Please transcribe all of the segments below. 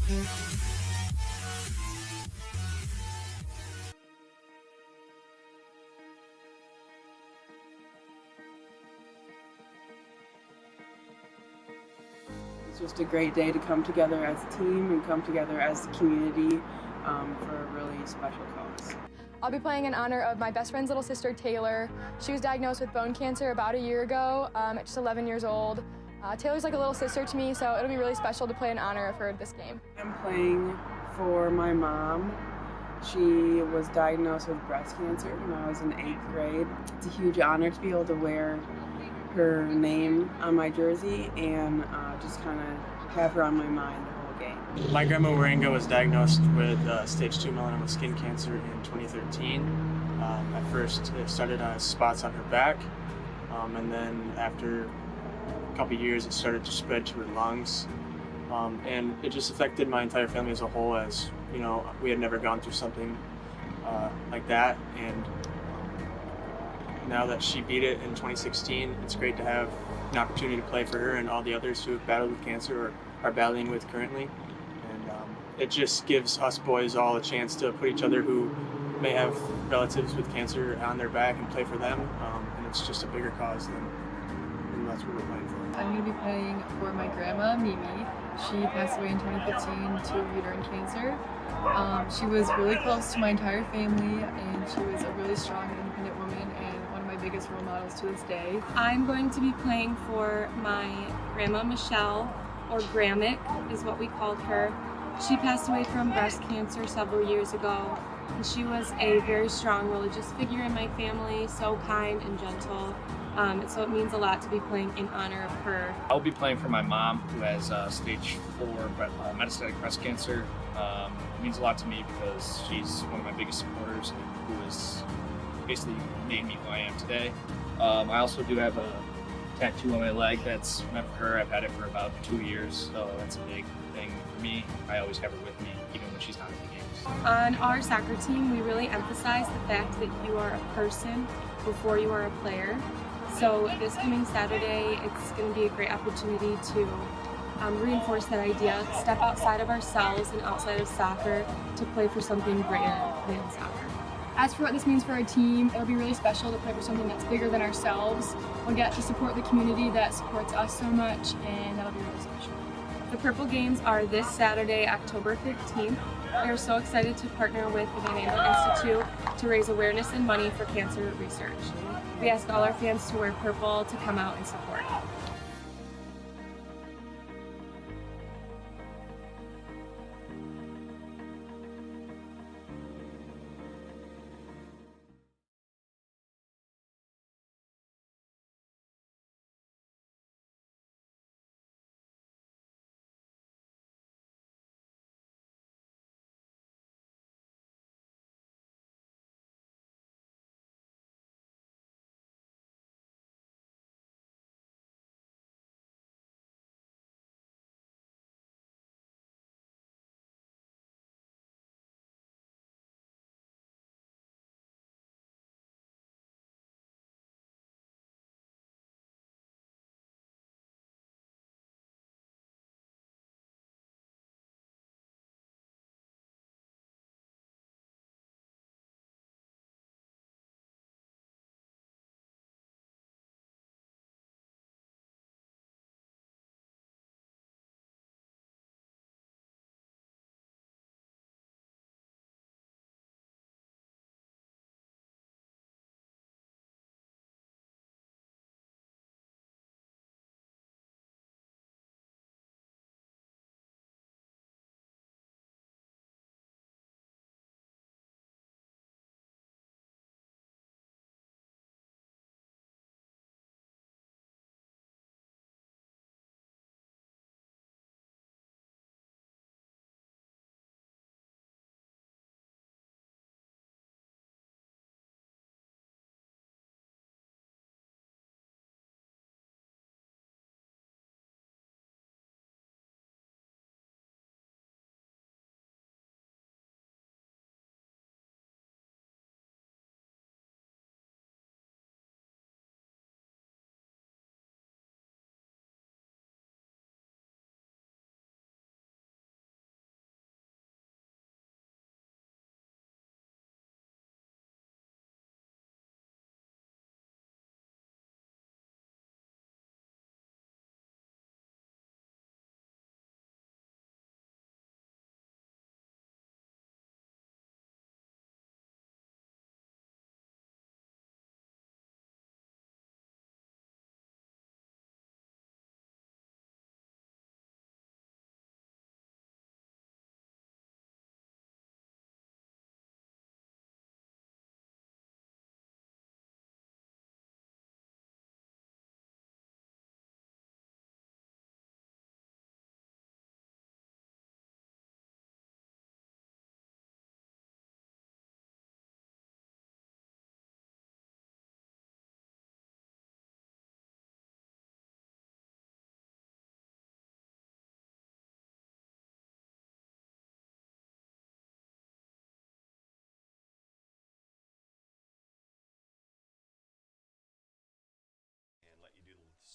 It's just a great day to come together as a team and come together as a community for a really special cause. I'll be playing in honor of my best friend's little sister, Taylor. She was diagnosed with bone cancer about a year ago at just 11 years old. Taylor's like a little sister to me, so it'll be really special to play in honor of her this game. I'm playing for my mom. She was diagnosed with breast cancer when I was in 8th grade. It's a huge honor to be able to wear her name on my jersey and just kind of have her on my mind the whole game. My grandma Waringa was diagnosed with stage 2 melanoma skin cancer in 2013. At first it started as spots on her back, and then after a couple years it started to spread to her lungs. And it just affected my entire family as a whole, as you know, we had never gone through something like that, and now that she beat it in 2016, it's great to have an opportunity to play for her and all the others who have battled with cancer or are battling with currently. And it just gives us boys all a chance to put each other who may have relatives with cancer on their back and play for them, and it's just a bigger cause than that's what we're playing for. I'm going to be playing for my grandma, Mimi. She passed away in 2015 to uterine cancer. She was really close to my entire family, and she was a really strong and independent woman and one of my biggest role models to this day. I'm going to be playing for my grandma Michelle, or Gramick is what we called her. She passed away from breast cancer several years ago, and she was a very strong religious figure in my family, so kind and gentle. And so it means a lot to be playing in honor of her. I'll be playing for my mom, who has stage 4 metastatic breast cancer. It means a lot to me because she's one of my biggest supporters and who has basically made me who I am today. I also do have a tattoo on my leg that's meant for her. I've had it for about 2 years, so that's a big thing for me. I always have her with me, even when she's not in the games. On our soccer team, we really emphasize the fact that you are a person before you are a player. So this coming Saturday, it's going to be a great opportunity to reinforce that idea, step outside of ourselves and outside of soccer to play for something greater than soccer. As for what this means for our team, it'll be really special to play for something that's bigger than ourselves. We'll get to support the community that supports us so much, and that'll be really special. The Purple Games are this Saturday, October 15th. We are so excited to partner with the Van Andel Institute to raise awareness and money for cancer research. We ask all our fans to wear purple to come out and support.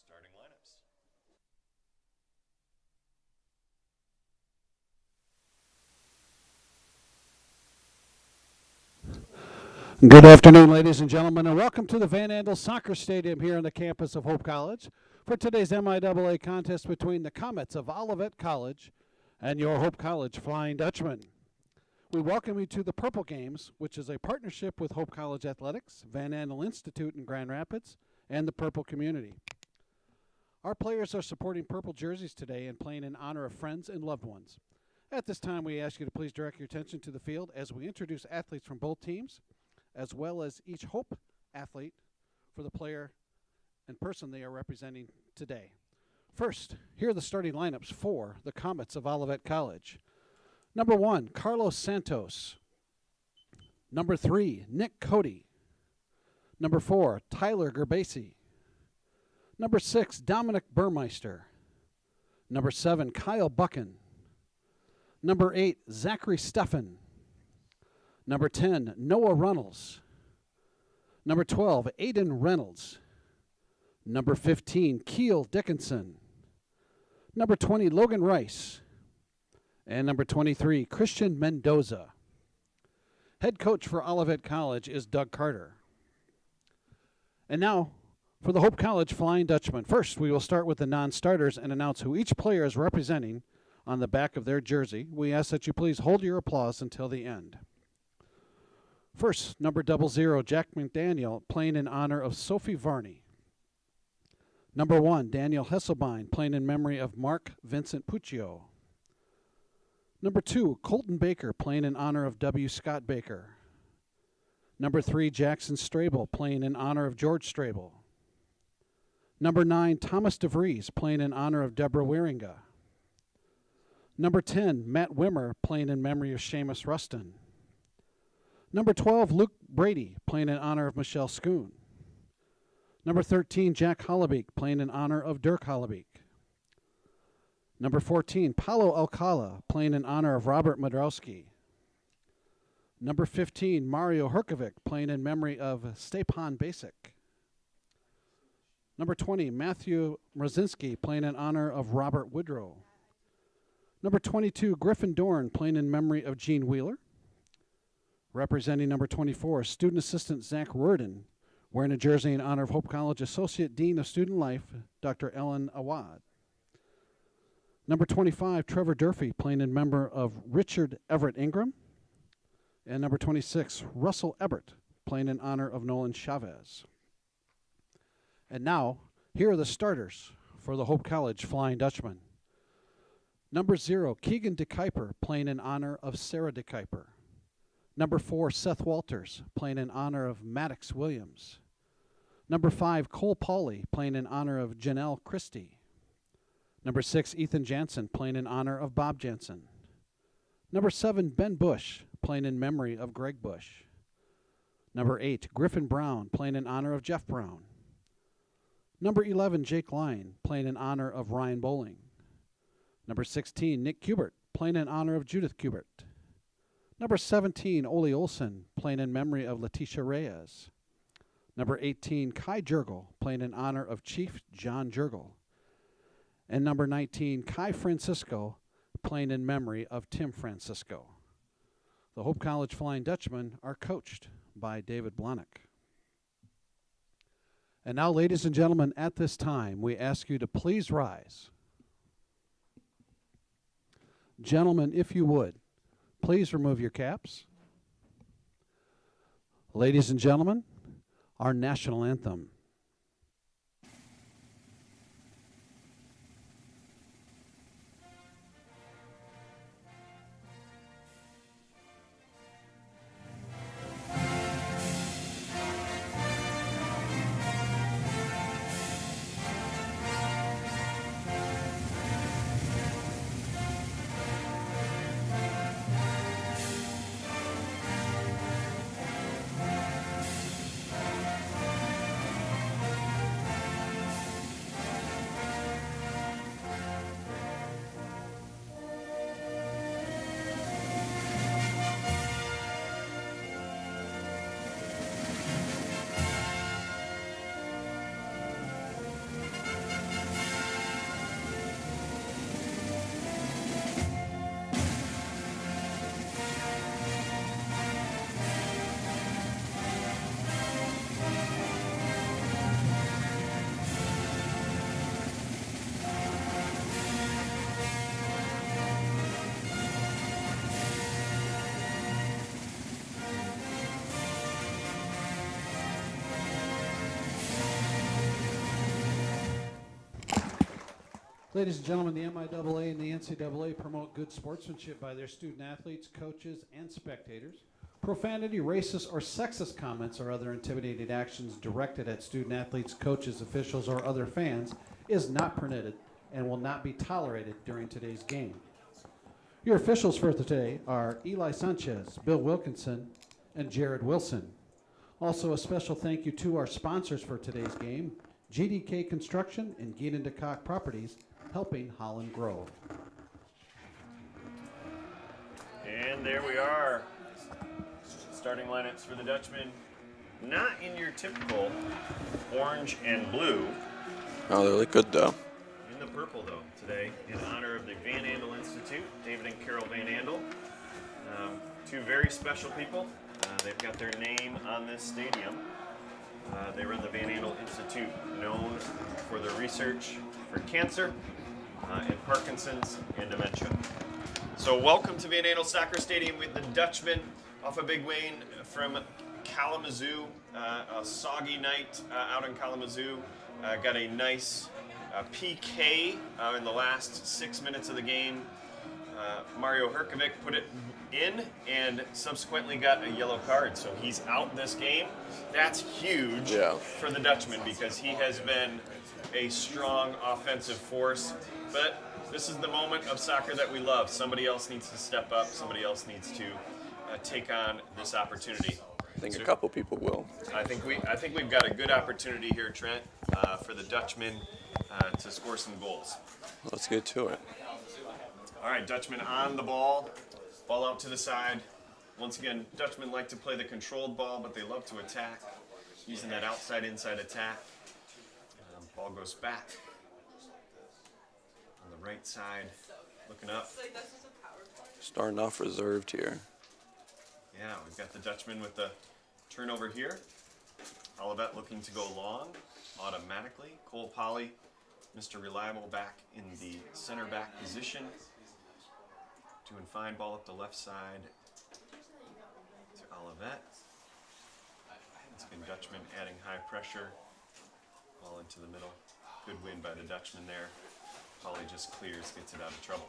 Starting lineups. Good afternoon, ladies and gentlemen, and welcome to the Van Andel Soccer Stadium here on the campus of Hope College for today's MIAA contest between the Comets of Olivet College and your Hope College Flying Dutchman. We welcome you to the Purple Games, which is a partnership with Hope College Athletics, Van Andel Institute in Grand Rapids, and the Purple community. Our players are supporting purple jerseys today and playing in honor of friends and loved ones. At this time, we ask you to please direct your attention to the field as we introduce athletes from both teams, as well as each Hope athlete for the player and person they are representing today. First, here are the starting lineups for the Comets of Olivet College. Number 1, Carlos Santos. Number 3, Nick Cody. Number 4, Tyler Gerbasi. Number 6, Dominic Burmeister. Number 7, Kyle Buchan. Number 8, Zachary Steffen. Number 10, Noah Runnels. Number 12, Aiden Reynolds. Number 15, Keel Dickinson. Number 20, Logan Rice. And number 23, Christian Mendoza. Head coach for Olivet College is Doug Carter. And now for the Hope College Flying Dutchman. First, we will start with the non-starters and announce who each player is representing on the back of their jersey. We ask that you please hold your applause until the end. First, number 00, Jack McDaniel, playing in honor of Sophie Varney. Number 1, Daniel Hesselbein, playing in memory of Mark Vincent Puccio. Number 2, Colton Baker, playing in honor of W. Scott Baker. Number 3, Jackson Strable, playing in honor of George Strable. Number 9, Thomas DeVries, playing in honor of Deborah Wieringa. Number 10, Matt Wimmer, playing in memory of Seamus Rustin. Number 12, Luke Brady, playing in honor of Michelle Schoon. Number 13, Jack Hollebeek, playing in honor of Dirk Hollebeek. Number 14, Paulo Alcala, playing in honor of Robert Modrowski. Number 15, Mario Herkovic, playing in memory of Stepan Basic. Number 20, Matthew Mrozinski, playing in honor of Robert Woodrow. Number 22, Griffin Dorn, playing in memory of Gene Wheeler. Representing number 24, Student Assistant Zach Worden, wearing a jersey in honor of Hope College Associate Dean of Student Life, Dr. Ellen Awad. Number 25, Trevor Durfee, playing in member of Richard Everett Ingram. And number 26, Russell Ebert, playing in honor of Nolan Chavez. And now, here are the starters for the Hope College Flying Dutchman. Number 0, Keegan DeKuyper, playing in honor of Sarah DeKuyper. Number 4, Seth Walters, playing in honor of Maddox Williams. Number 5, Cole Pauley, playing in honor of Janelle Christie. Number 6, Ethan Jansen, playing in honor of Bob Jansen. Number 7, Ben Bush, playing in memory of Greg Bush. Number 8, Griffin Brown, playing in honor of Jeff Brown. Number 11, Jake Lyon, playing in honor of Ryan Bowling. Number 16, Nick Kubert, playing in honor of Judith Kubert. Number 17, Ole Olsen, playing in memory of Letitia Reyes. Number 18, Kai Jurgel, playing in honor of Chief John Jurgel. And number 19, Kai Francisco, playing in memory of Tim Francisco. The Hope College Flying Dutchmen are coached by David Blonick. And now, ladies and gentlemen, at this time, we ask you to please rise. Gentlemen, if you would, please remove your caps. Ladies and gentlemen, our national anthem. Ladies and gentlemen, the MIAA and the NCAA promote good sportsmanship by their student athletes, coaches, and spectators. Profanity, racist, or sexist comments or other intimidating actions directed at student athletes, coaches, officials, or other fans is not permitted and will not be tolerated during today's game. Your officials for today are Eli Sanchez, Bill Wilkinson, and Jared Wilson. Also, a special thank you to our sponsors for today's game, GDK Construction and Geenan DeCock Properties, helping Holland grow. And there we are. Starting lineups for the Dutchmen. Not in your typical orange and blue. Oh, they look good though. In the purple though, today, in honor of the Van Andel Institute, David and Carol Van Andel. Two very special people. They've got their name on this stadium. They run the Van Andel Institute, known for their research for cancer and Parkinson's and dementia. So welcome to Van Andel Soccer Stadium with the Dutchmen off of Big Wayne from Kalamazoo. A soggy night out in Kalamazoo. Got a nice PK in the last 6 minutes of the game. Mario Herkovic put it in and subsequently got a yellow card, so he's out this game. That's huge for the Dutchman because he has been a strong offensive force. But this is the moment of soccer that we love. Somebody else needs to step up. Somebody else needs to take on this opportunity. I think a couple people will. I think we've got a good opportunity here, Trent, for the Dutchman to score some goals. Let's get to it. All right, Dutchman on the ball. Ball out to the side. Once again, Dutchmen like to play the controlled ball, but they love to attack, using that outside-inside attack. Ball goes back. On the right side, looking up. Starting off reserved here. Yeah, we've got the Dutchman with the turnover here. Olivet looking to go long automatically. Cole Polly, Mr. Reliable, back in the center back position. Doing fine, ball up the left side to Olivet. Once again, Dutchman adding high pressure. Ball into the middle. Good win by the Dutchman there. Polly just clears, gets it out of trouble.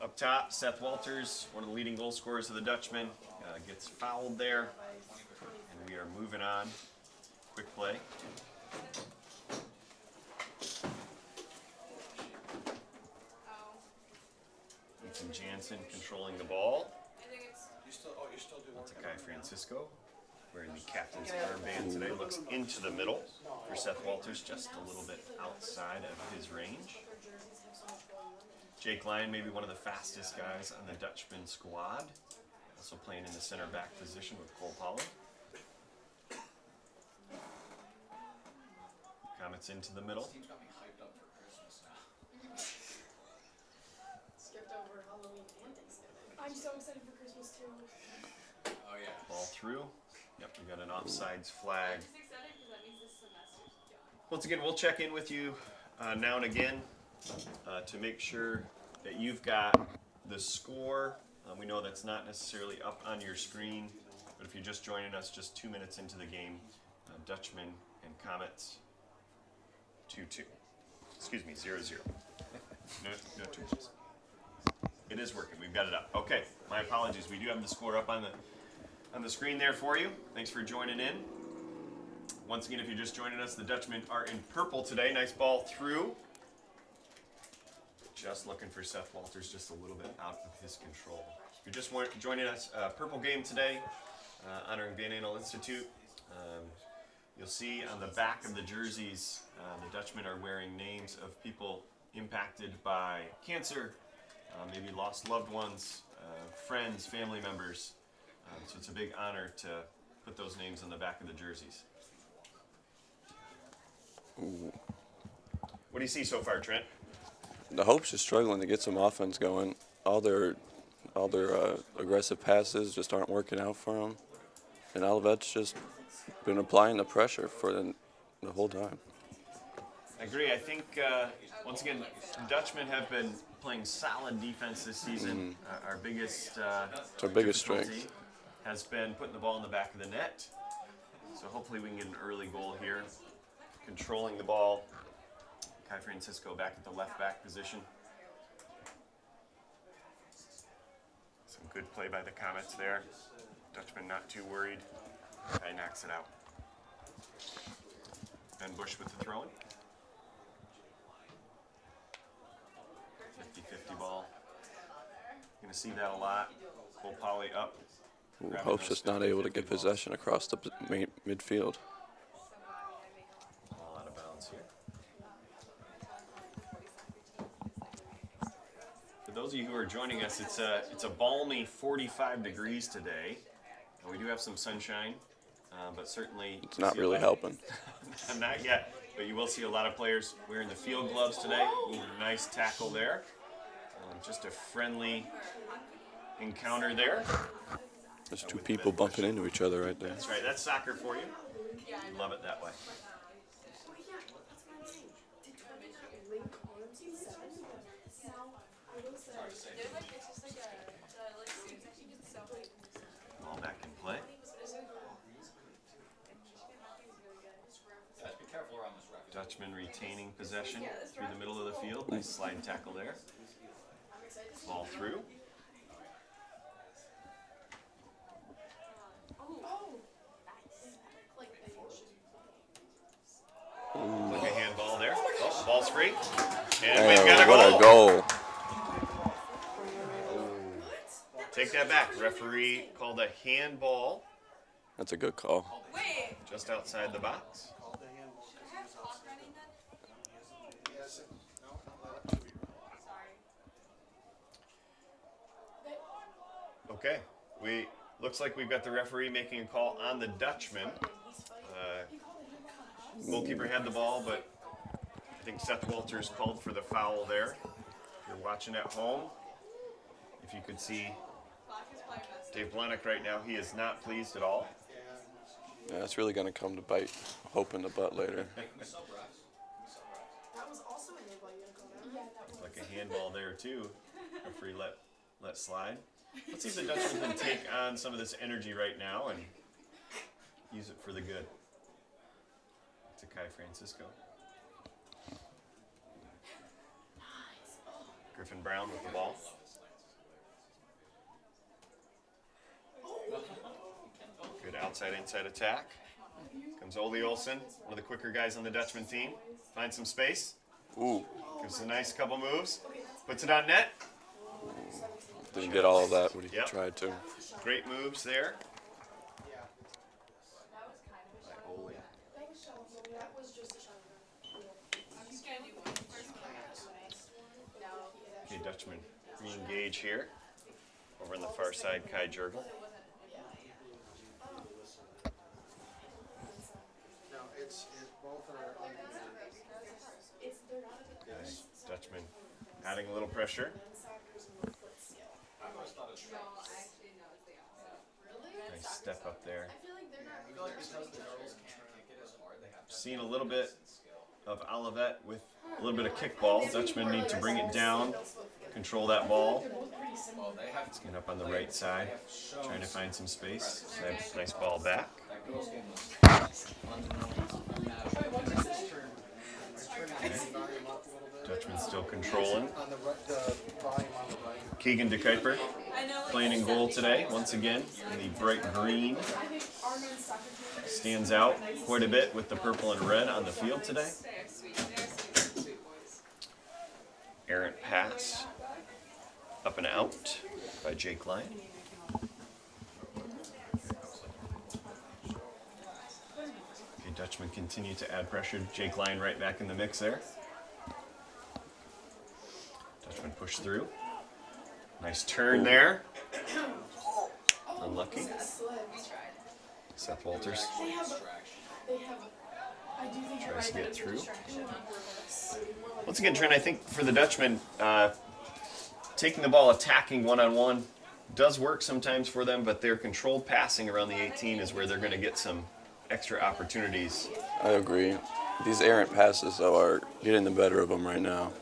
Up top, Seth Walters, one of the leading goal scorers of the Dutchman, gets fouled there. And we are moving on. Quick play. Ethan Jansen controlling the ball. Takai Francisco, wearing the captain's armband today, looks into the middle for Seth Walters, just a little bit outside of his range. Jake Lyon, maybe one of the fastest guys on the Dutchman squad, also playing in the center back position with Cole Polly. Comets into the middle. I'm so excited for Christmas too. Ball through. Yep, we got an offsides flag. Once again, we'll check in with you now and again to make sure that you've got the score. We know that's not necessarily up on your screen, but if you're just joining us just 2 minutes into the game, Dutchman and Comets 2-2. Excuse me, 0-0. No twos. It is working. We've got it up. Okay, my apologies. We do have the score up on the screen there for you. Thanks for joining in. Once again, if you're just joining us, the Dutchmen are in purple today. Nice ball through. Just looking for Seth Walters, just a little bit out of his control. If you're just joining us, purple game today, honoring Van Andel Institute. You'll see on the back of the jerseys, the Dutchmen are wearing names of people impacted by cancer, maybe lost loved ones, friends, family members. So it's a big honor to put those names on the back of the jerseys. Ooh. What do you see so far, Trent? The Hope's just struggling to get some offense going. All their aggressive passes just aren't working out for them. And Olivet's just been applying the pressure for the whole time. I agree. I think, once again, Dutchmen have been playing solid defense this season. Our biggest strength has been putting the ball in the back of the net. So hopefully we can get an early goal here. Controlling the ball Kai Francisco back at the left back position. Some good play by the Comets there. Dutchman not too worried. Kai knocks it out. Ben Bush with the throw-in. 50-50 ball. Going to see that a lot. Cole Poly up. Ooh, Hope's just not able to get possession across the midfield. Ball out of bounds here. For those of you who are joining us, it's a balmy 45 degrees today. And we do have some sunshine, but certainly It's not really helping. Not yet, but you will see a lot of players wearing the field gloves today. Ooh, nice tackle there. Just a friendly encounter there. There's two people bumping into each other right there. That's right. That's soccer for you. You love it that way. Ball back in play. Dutchman retaining possession through the middle of the field. Nice slide tackle there. Ball through. Look at handball there. Oh, ball's free. And we've got a goal. What a goal. Take that back. Referee called a handball. That's a good call. Just outside the box. Okay, looks like we've got the referee making a call on the Dutchman. Goalkeeper had the ball, but I think Seth Walters called for the foul there. If you're watching at home, if you could see Dave Blenick right now, he is not pleased at all. Yeah, it's really going to come to bite Hope in the butt later. Like a handball there too. Referee let slide. Let's see if the Dutchman can take on some of this energy right now and use it for the good. To Kai Francisco. Griffin Brown with the ball. Good outside-inside attack. Comes Ole Olsen, one of the quicker guys on the Dutchman team. Finds some space. Ooh. Gives a nice couple moves. Puts it on net. Didn't get all of that when he tried to. Great moves there. Okay, Dutchman re-engage here. Over on the far side, Kai Jurgel. Dutchman adding a little pressure. Nice step up there. Seeing a little bit of Olivet with a little bit of kickball. Dutchman need to bring it down, control that ball. It's getting up on the right side, trying to find some space. Nice ball back. Dutchman still controlling. Keegan DeKuyper playing in goal today, once again, in the bright green. Stands out quite a bit with the purple and red on the field today. Errant pass, up and out by Jake Lyon. Okay, Dutchman continue to add pressure. Jake Lyon right back in the mix there. Dutchman push through. Nice turn there. Unlucky. Seth Walters tries to get through. Once again, Trent, I think for the Dutchman, taking the ball, attacking one-on-one does work sometimes for them, but their controlled passing around the 18 is where they're going to get some extra opportunities. I agree. These errant passes, though, are getting the better of them right now.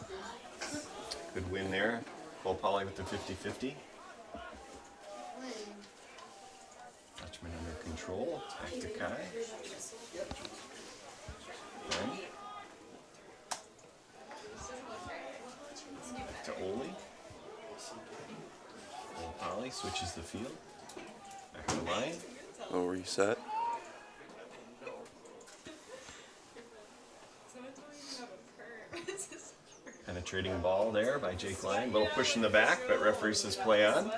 Good win there. Cole Poly with the 50-50. Dutchman under control. Back to Kai. Ben. volley, switches the field. Back to the line. We'll reset. Penetrating ball there by Jake Lyon. Little push in the back, but referee says play on.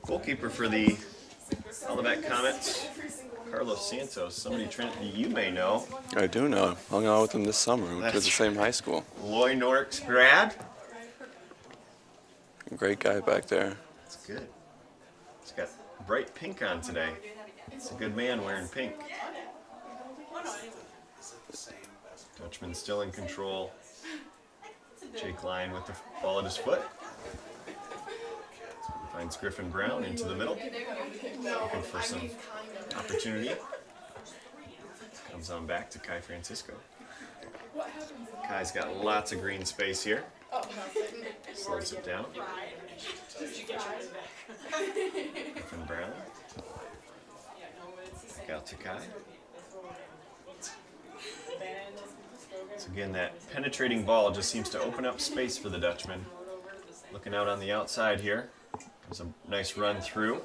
Goalkeeper for the Olivet Comets, Carlos Santos. Somebody you may know. I do know. Hung out with him this summer. We went to the same high school. Loy Norrick's grad. Great guy back there. That's good. He's got bright pink on today. It's a good man wearing pink. Dutchman still in control. Jake Lyon with the ball at his foot. Finds Griffin Brown into the middle. Looking for some opportunity. Comes on back to Kai Francisco. Kai's got lots of green space here. Slows it down. Griffin Brown. Back out to Kai. So again, that penetrating ball just seems to open up space for the Dutchman. Looking out on the outside here. There's a nice run through.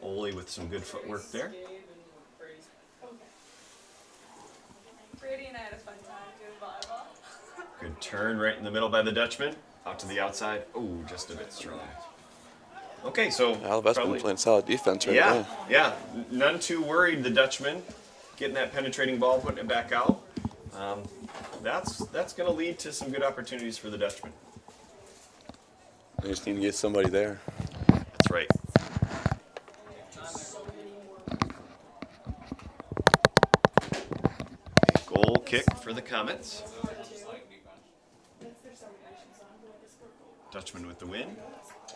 Oli with some good footwork there. Brady and I had a fun time doing volleyball. Good turn right in the middle by the Dutchman. Out to the outside. Oh, just a bit strong. Okay, so Olivet's been playing solid defense right now. Yeah. None too worried, the Dutchman. Getting that penetrating ball, putting it back out. That's going to lead to some good opportunities for the Dutchman. They just need to get somebody there. That's right. A goal kick for the Comets. Dutchman with the win.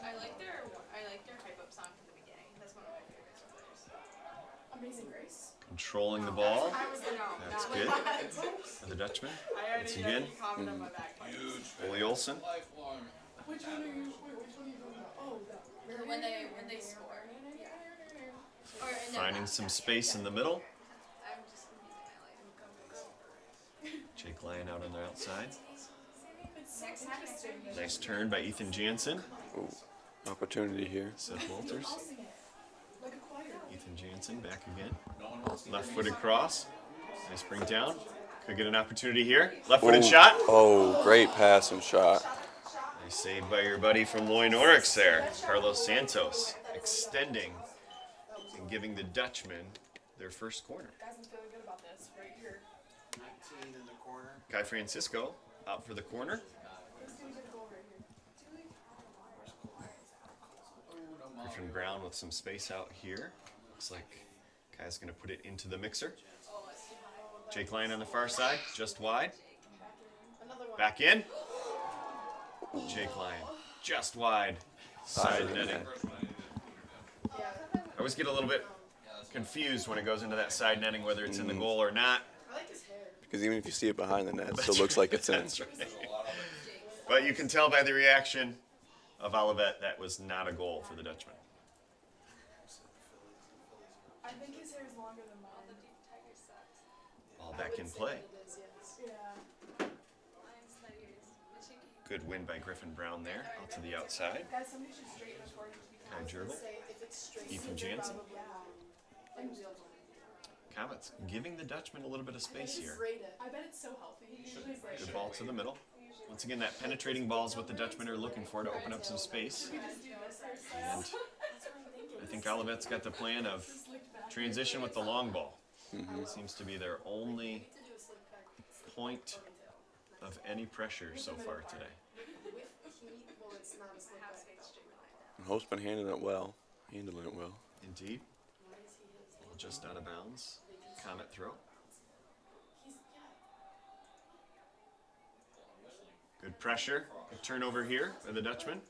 I like their hype up song from the beginning. That's one of my favorites from theirs. Amazing Grace. Controlling the ball. That's good for the Dutchman. Once again, Oli Olsen. Which one are you? Which one are you talking about? Oh, that. When they score. Finding some space in the middle. Jake Lyon out on the outside. Nice turn by Ethan Jansen. Ooh, opportunity here. Seth Walters. Ethan Jansen back again. Left-footed cross. Nice bring down. Could get an opportunity here. Left-footed shot. Oh, great pass and shot. Nice save by your buddy from Loy Norrick's there. Carlos Santos extending and giving the Dutchman their first corner. Kai Francisco out for the corner. Griffin Brown with some space out here. Looks like Kai's going to put it into the mixer. Jake Lyon on the far side, just wide. Back in. Jake Lyon, just wide. Side netting. I always get a little bit confused when it goes into that side netting, whether it's in the goal or not. Because even if you see it behind the net, it still looks like it's in. That's right. But you can tell by the reaction of Olivet that was not a goal for the Dutchman. I think his hair is longer than mine. All back in play. Good win by Griffin Brown there, out to the outside. Kai Gerbil, Ethan Jansen. Comets giving the Dutchman a little bit of space here. I bet it's so healthy. Good ball to the middle. Once again, that penetrating ball is what the Dutchmen are looking for to open up some space. And I think Olivet's got the plan of transition with the long ball. Seems to be their only point of any pressure so far today. Hope's been handling it well. Indeed. Just out of bounds. Comet throw. Good pressure. Good turnover here by the Dutchman.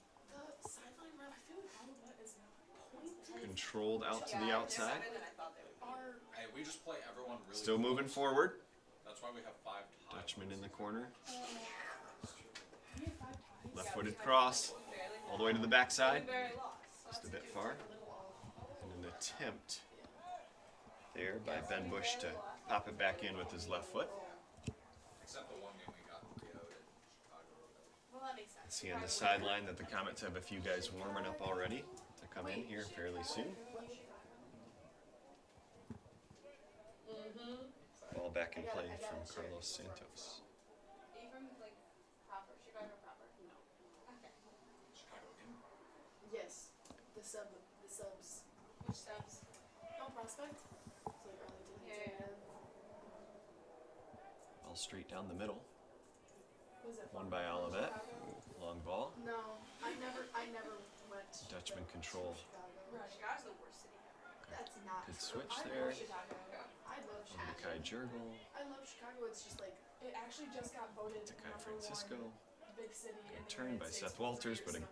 Controlled out to the outside. Still moving forward. Dutchman in the corner. Left-footed cross. All the way to the backside. Just a bit far. And an attempt. there by Ben Bush to pop it back in with his left foot. See on the sideline that the Comets have a few guys warming up already to come in here fairly soon. Ball back in play from Carlos Santos. Yes, the subs. Which subs? No prospect. Ball straight down the middle. Won by Olivet. Long ball. No, I never went. Dutchman control. Chicago's the worst city ever. That's not. Good switch there. I love Over to Chicago. Kai Jurgel. I love Chicago. It's just like It actually just got voted To Kai Francisco. big city in the Turn by United States Seth Walters, but a in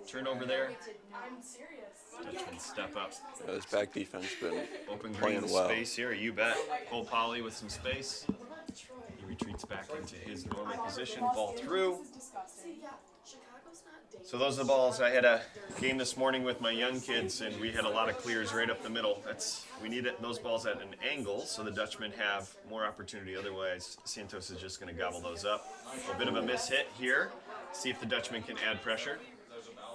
turnover there. I'm serious. Dutchman step up. Yeah, this back defense been Open playing green well. space here, you bet. Cole Poly with some space. what about Detroit? He retreats back into his normal position. Ball through. This is disgusting. See, yeah, Chicago's not dangerous. So those are the balls. I had a game this morning with my young kids, and we had a lot of clears right up the middle. We need those balls at an angle so the Dutchmen have more opportunity. Otherwise, Santos is just going to gobble those up. A bit of a miss hit here. See if the Dutchman can add pressure.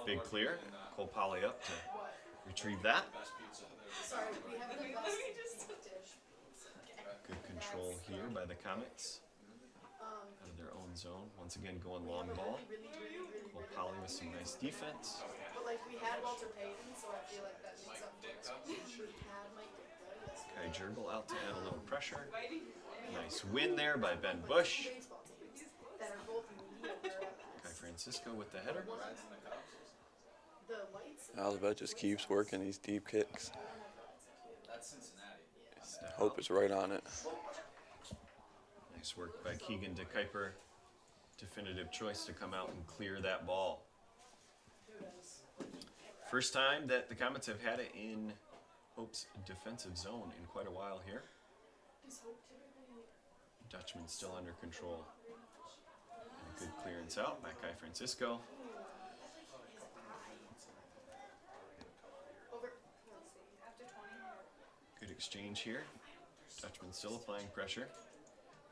Big clear. Cole Poly up to retrieve that. Sorry, we have the best dish. Good control here by the Comets. Out of their own zone. Once again, going long ball. Cole Poly with some nice defense. But like we had Walter Payton, so I feel like that means something. We had Mike Ditka Kai yesterday. Jurgel out to add a little pressure. Nice win there by Ben Bush. Baseball teams that are both mediocre at Kai best. Francisco with the header. The Whites. Olivet just keeps working these deep kicks. Step Hope out. is right on it. Nice work by Keegan de Kuiper. Definitive choice to come out and clear that ball. First time that the Comets have had it in Hope's defensive zone in quite a while here. Dutchman still under control. And a good clearance out by Kai Francisco. Good exchange here. Dutchman still applying pressure.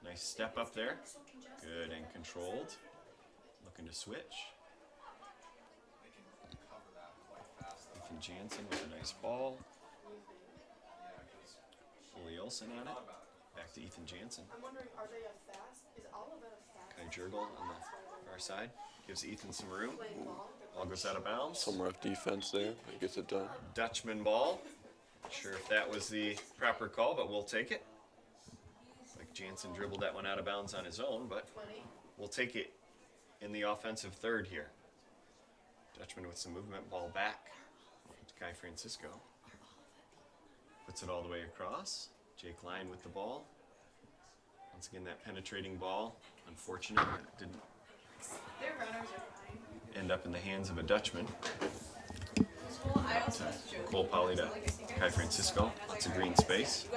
Nice step up there. Good and controlled. Looking to switch. Ethan Jansen with a nice ball. Foley Olsen on it. Back to Ethan Jansen. I'm wondering, are they a fast? Is Olivet a fast? Kai Jurgel on the far side. Gives Ethan some room. Ball goes out of bounds. Some rough defense there, but gets it done. Dutchman ball. Not sure if that was the proper call, but we'll take it. Like Jansen dribbled that one out of bounds on his own, but we'll take it in the offensive third here. Dutchman with some movement, ball back to Kai Francisco. Puts it all the way across. Jake Line with the ball. Once again, that penetrating ball. Unfortunate, it didn't Their runners are fine. end up in the hands of a Dutchman. Cole Poly to Kai Francisco. Lots of green space.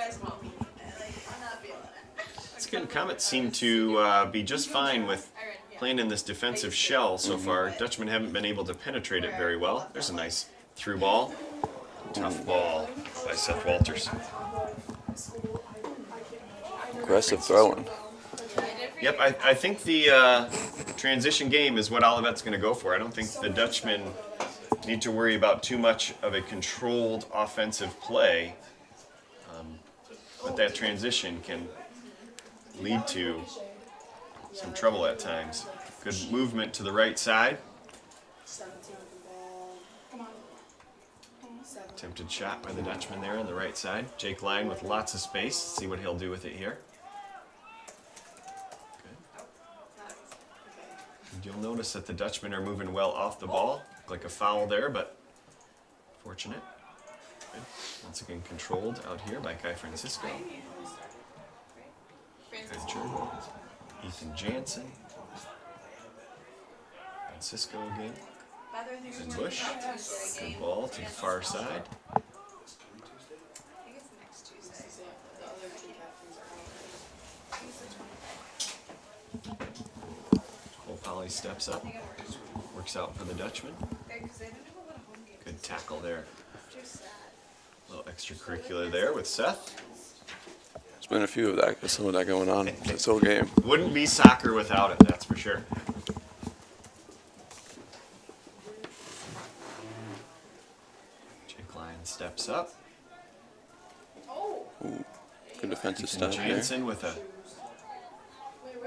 It's good. Comets seem to be just fine with playing in this defensive shell so far. Dutchmen haven't been able to penetrate it very well. There's a nice through ball. Tough ball by Seth Walters. Aggressive throwing. Yep, I think the transition game is what Olivet's going to go for. I don't think the Dutchmen need to worry about too much of a controlled offensive play. But that transition can lead to some trouble at times. Good movement to the right side. 17 with the ball. Attempted shot by the Dutchman there on the right side. Jake Line with lots of space. Let's see what he'll do with it here. And you'll notice that the Dutchmen are moving well off the ball. Like a foul there, but fortunate. Good. Once again controlled out here by Kai Francisco. Kai Jurgel. Ethan Jansen. Francisco again. And Bush. Good ball to the far side. Cole Poly steps up. Works out for the Dutchman. Good tackle there. A little extracurricular there with Seth. There's been a few of that, some of that going on this whole game. Wouldn't be soccer without it, that's for sure. Jake Lyon steps up. Ooh, good defensive Ethan stop there. Jansen with a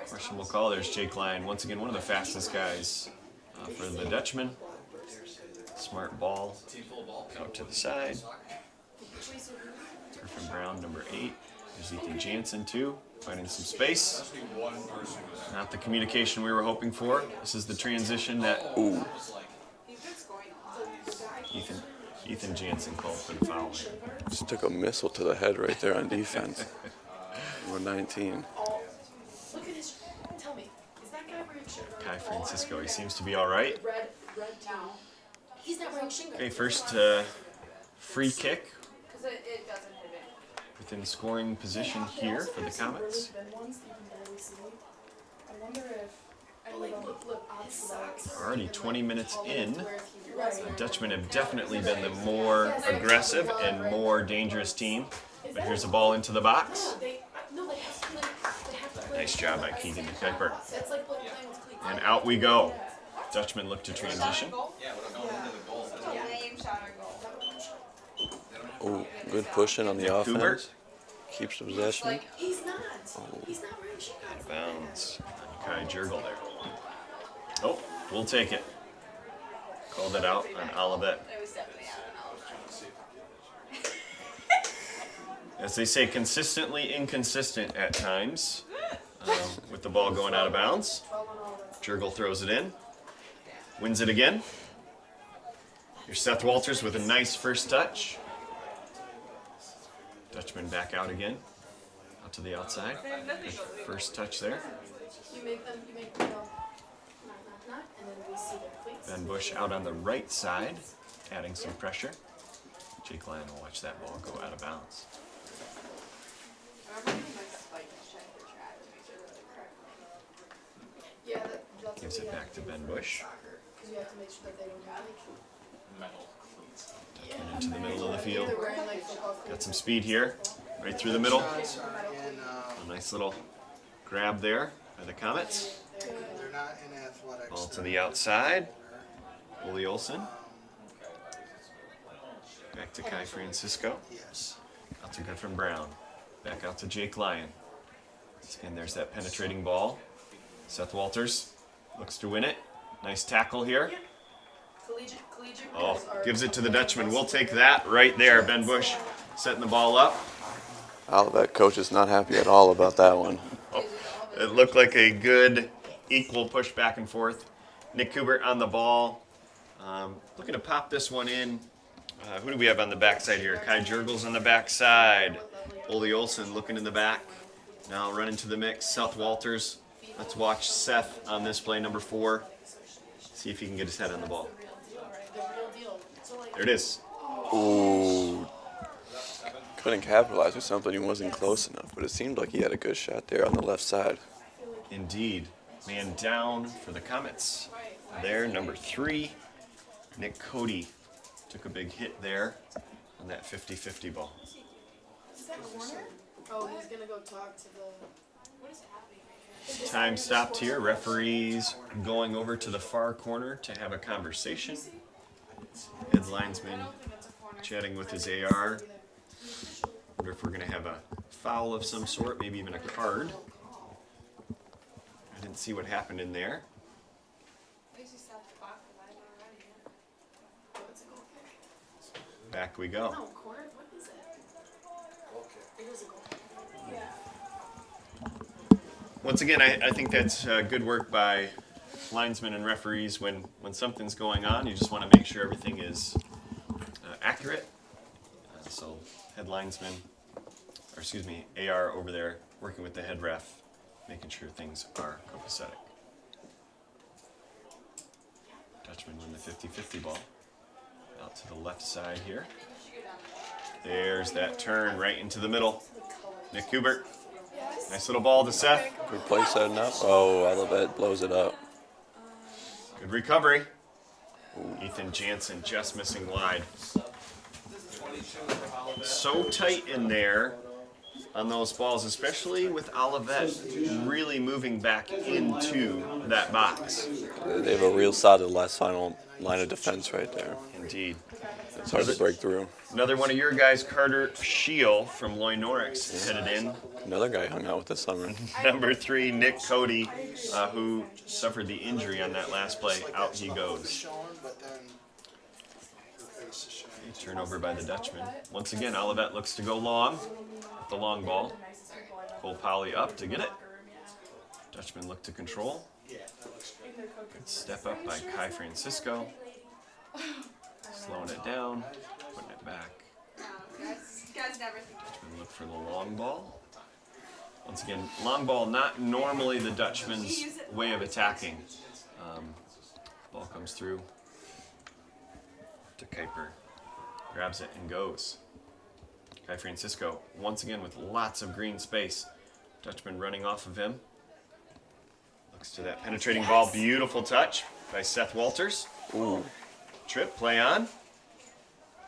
questionable call. There's Jake Lyon, once again one of the fastest guys for the Dutchman. Smart ball out to the side. Griffin Brown, number 8. There's Ethan Jansen too, finding some space. Not the communication we were hoping for. This is the transition that Ethan Jansen called for the foul. Just took a missile to the head right there on defense. Number 19. Look at his. Tell me, is that guy wearing shirt? Kai Francisco, he seems to be all right. Red towel. He's not wearing shingle. Okay, first free kick Because it doesn't hit it. within scoring position here for the Comets. I wonder if Already 20 minutes in. The Dutchmen have definitely been the more aggressive and more dangerous team. But here's a ball into the box. Nice job by Keegan Kuiper. And out we go. Dutchmen look to transition. Oh, good pushing on the offense. Hubert. Keeps the possession. He's not. He's not wearing shingle. Out of bounds. Kai Jurgel there. Oh, we'll take it. Called it out on Olivet. As they say, consistently inconsistent at times with the ball going out of bounds. Jurgel throws it in. Wins it again. Here's Seth Walters with a nice first touch. Dutchman back out again. Out to the outside. Good first touch there. You make them go knock, knock, knock, and then we see their cleats. Ben Bush out on the right side, adding some pressure. Jake Lyon will watch that ball go out of bounds. Yeah, that's Gives it back to Ben Bush. because you have to make sure that they don't have Dutchman into the middle of the field. They're wearing like football cleats. Got some speed here, right through the middle. A nice little grab there by the Comets. They're not in athletics. Ball to the outside. Ole Olsen. Back to Kai Francisco. Yes. Out to Griffin Brown. Back out to Jake Lyon. And there's that penetrating ball. Seth Walters looks to win it. Nice tackle here. Collegiate Oh, girls are- gives it to the Dutchman. We'll take that right there. Ben Bush setting the ball up. Olivet coach is not happy at all about that one. It looked like a good equal push back and forth. Nick Kubert on the ball. Looking to pop this one in. Who do we have on the backside here? Kai Jurgel's on the backside. Ole Olsen looking in the back. Now running to the mix. Seth Walters. Let's watch Seth on this play, number 4. See if he can get his head on the ball. There it is. Ooh. Couldn't capitalize with something. He wasn't close enough, but it seemed like he had a good shot there on the left side. Indeed. Man down for the Comets. There, number 3. Nick Cody took a big hit there on that 50-50 ball. Is that corner? Oh, he's gonna go talk to the. What is happening right here? Time stopped here. Referees going over to the far corner to have a conversation. Head linesman chatting with his AR. Wonder if we're going to have a foul of some sort, maybe even a card. I didn't see what happened in there. Back we go. No, corner? What is it? It is a goal. Once again, I think that's good work by linesmen and referees. When something's going on, you just want to make sure everything is accurate. So head linesman, or excuse me, AR over there working with the head ref, making sure things are copacetic. Dutchman win the 50-50 ball. Out to the left side here. There's that turn right into the middle. Nick Kubert. Nice little ball to Seth. Good play setting up. Oh, Olivet blows it up. Good recovery. Ethan Jansen just missing wide. So tight in there on those balls, especially with Olivet really moving back into that box. They have a real solid last final line of defense right there. Indeed. It's hard to break through. Another one of your guys, Carter Scheel from Loy Norix, headed in. Another guy hung out with this summer. Number 3, Nick Cody, who suffered the injury on that last play. Out he goes. Turnover by the Dutchman. Once again, Olivet looks to go long with the long ball. Cole Polly up to get it. Dutchman look to control. Good step up by Kai Francisco. Slowing it down, putting it back. Dutchman look for the long ball. Once again, long ball not normally the Dutchman's way of attacking. Ball comes through to Kuiper. Grabs it and goes. Kai Francisco, once again with lots of green space. Dutchman running off of him. Looks to that penetrating ball. Beautiful touch by Seth Walters. Ooh. Trip, play on.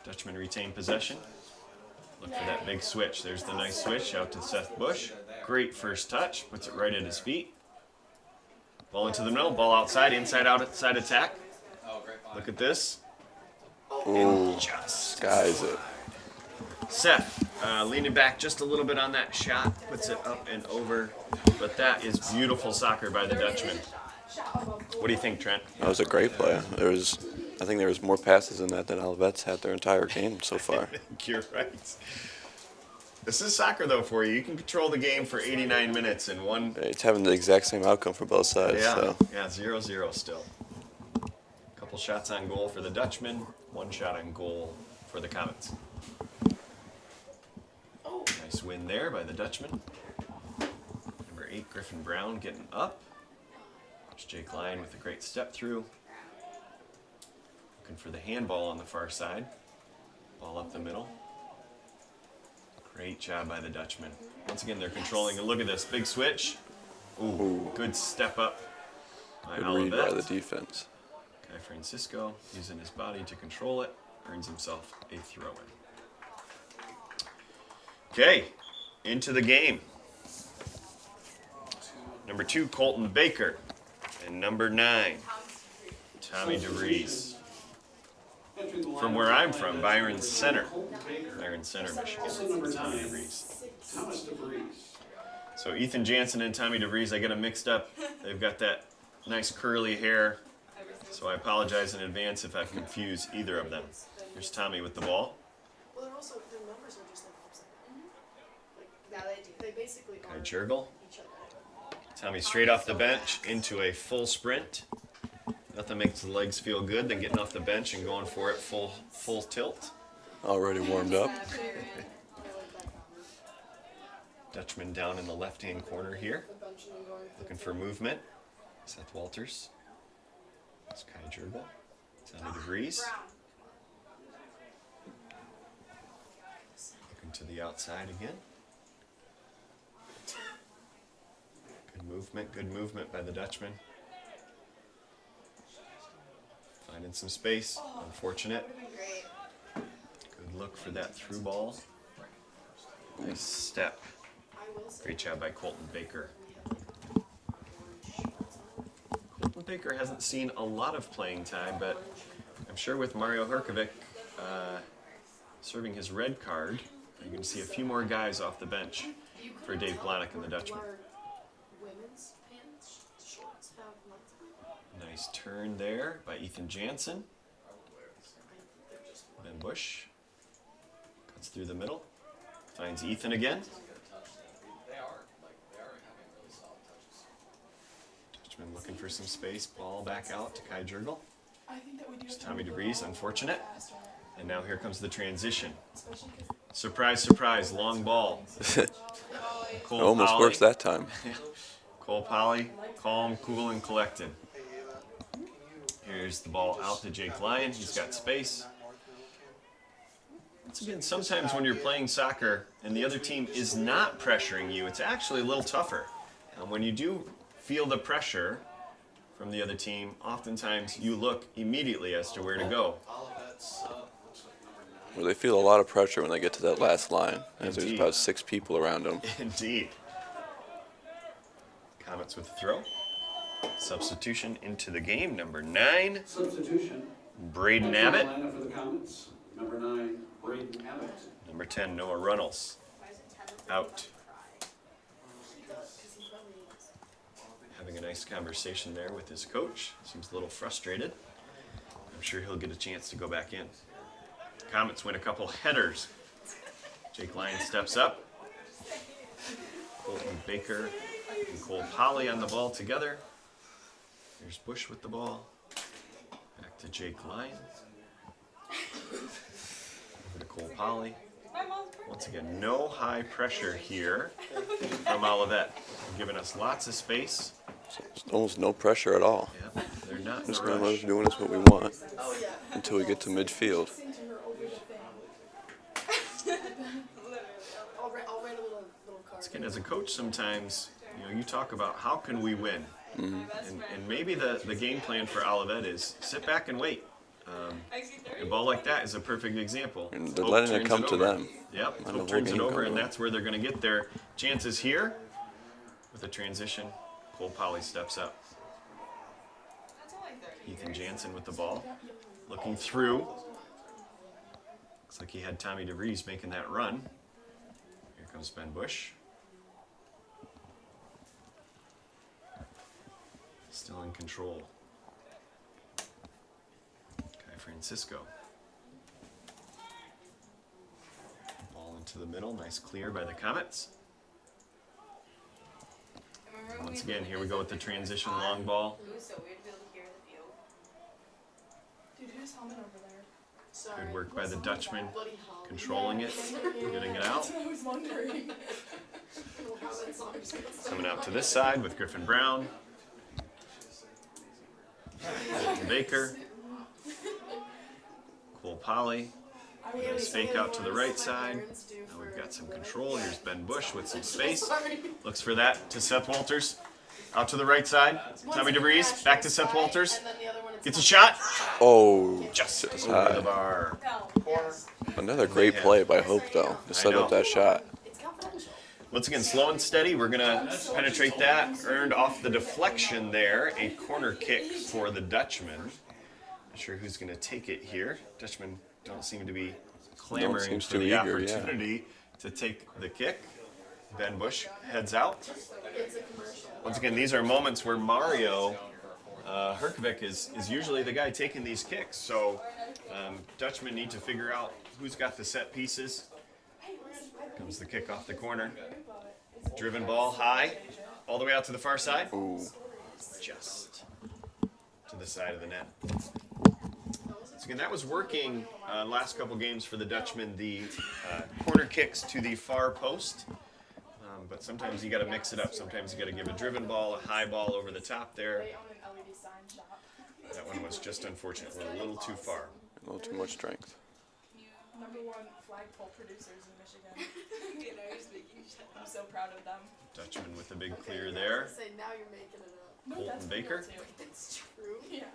Dutchman retain possession. Look for that big switch. There's the nice switch out to Seth Bush. Great first touch. Puts it right at his feet. Ball into the middle. Ball outside. Inside, outside attack. Look at this. Ooh, just skies it. Seth leaning back just a little bit on that shot, puts it up and over, but that is beautiful soccer by the Dutchman. What do you think, Trent? That was a great play. I think there was more passes in that than Olivet's had their entire game so far. You're right. This is soccer, though, for you. You can control the game for 89 minutes in one. It's having the exact same outcome for both sides. Yeah, So. yeah, 0-0 still. Couple shots on goal for the Dutchman, one shot on goal for the Comets. Nice win there by the Dutchman. Number 8, Griffin Brown getting up. There's Jake Lyon with a great step through. Looking for the handball on the far side. Ball up the middle. Great job by the Dutchman. Once again, they're controlling. And look at this, big switch. Ooh. Good step up by Good Olivet. read by the defense. Kai Francisco using his body to control it, earns himself a throw-in. Okay, into the game. Number 2, Colton Baker. And number 9, Tommy DeVries. From where I'm from, Byron Center. Byron Center, Michigan. Tommy DeVries. So Ethan Jansen and Tommy DeVries, I get them mixed up. They've got that nice curly hair. So I apologize in advance if I've confused either of them. Here's Tommy with the ball. Well, they're also, their numbers are just like upside down. Like, now they basically Kai are Jurgel. each other. Tommy straight off the bench into a full sprint. Nothing makes the legs feel good than getting off the bench and going for it full tilt. Already warmed up. Dutchman down in the left-hand corner here. Looking for movement. Seth Walters. It's Kai Jurgel. Tommy DeVries. Looking to the outside again. Good movement by the Dutchman. Finding some space. Unfortunate. Good look for that through ball. Nice step. Great job by Colton Baker. Colton Baker hasn't seen a lot of playing time, but I'm sure with Mario Herkovic serving his red card, you're going to see a few more guys off the bench for Dave Blahnik and the Dutchman. Women's pants, shorts have nothing. Nice turn there by Ethan Jansen. Ben Bush cuts through the middle. Finds Ethan again. Dutchman looking for some space. Ball back out to Kai Jurgel. There's Tommy DeVries, unfortunate. And now here comes the transition. Surprise, surprise, long ball. Cole Almost Polly. works that time. Cole Polly, calm, cool, and collected. Here's the ball out to Jake Lyon. He's got space. Once again, sometimes when you're playing soccer and the other team is not pressuring you, it's actually a little tougher. And when you do feel the pressure from the other team, oftentimes you look immediately as to where to go. Well, they feel a lot of pressure when they get to that last line, as there's Indeed. about 6 people around them. Indeed. Comets with the throw. Substitution into the game, number 9. Substitution. Braden Abbott. Lineup for the Comets. Number 9, Braden Abbott. Number 10, Noah Runnels. Out. Having a nice conversation there with his coach. Seems a little frustrated. I'm sure he'll get a chance to go back in. Comets win a couple headers. Jake Lyon steps up. Colton Baker and Cole Polly on the ball together. There's Bush with the ball. Back to Jake Lyon. Over to Cole Polly. Once again, no high pressure here from Olivet. Giving us lots of space. There's almost no pressure at all. Yeah, they're not in Just a going to let rush. us doing us what we want until we get to midfield. I'll write a little card. Once again, as a coach, sometimes you talk about how can we win, and maybe the game plan for Olivet is sit back and wait. A ball like that is a perfect example. And they're Hope letting it turns come to over. them. Yep, Letting the Hope whole turns it game over, come and to that's where they're going to get their chances here. With a transition, Cole Polly steps up. Ethan Jansen with the ball, looking through. Looks like he had Tommy DeVries making that run. Here comes Ben Bush. Still in control. Kai Francisco. Ball into the middle, nice clear by the Comets. Once again, here we go with the transition long ball. Dude, whose helmet over there? Sorry. Good work by the Dutchman, controlling it, getting it out. I was wondering. Coming out to this side with Griffin Brown. Baker. Cole Polly. Nice fake out to the right side. Now we've got some control. Here's Ben Bush with some space. Looks for that to Seth Walters. Out to the right side. Tommy DeVries. Back to Seth Walters. Gets a shot. Oh, Just over high. the bar. Another great play by Hope, though, to set up that shot. Once again, slow and steady. We're going to penetrate that. Earned off the deflection there. A corner kick for the Dutchman. Not sure who's going to take it here. Dutchmen don't seem to be clamoring seems for too the eager, yeah. opportunity to take the kick. Ben Bush heads out. Once again, these are moments where Mario Herkovic is usually the guy taking these kicks. So Dutchmen need to figure out who's got the set pieces. Comes the kick off the corner. Driven ball high, all the way out to the far side. Ooh. Just to the side of the net. So again, that was working last couple games for the Dutchmen, the corner kicks to the far post. But sometimes you got to mix it up. Sometimes you got to give a driven ball, a high ball over the top there. That one was just unfortunate. Went a little too far. A little too much strength. #1 flagpole producers in Michigan. I'm so proud of them. Dutchman with the big clear there. Say now you're making it up. No, Colton that's Baker. real too. That's true. Yeah.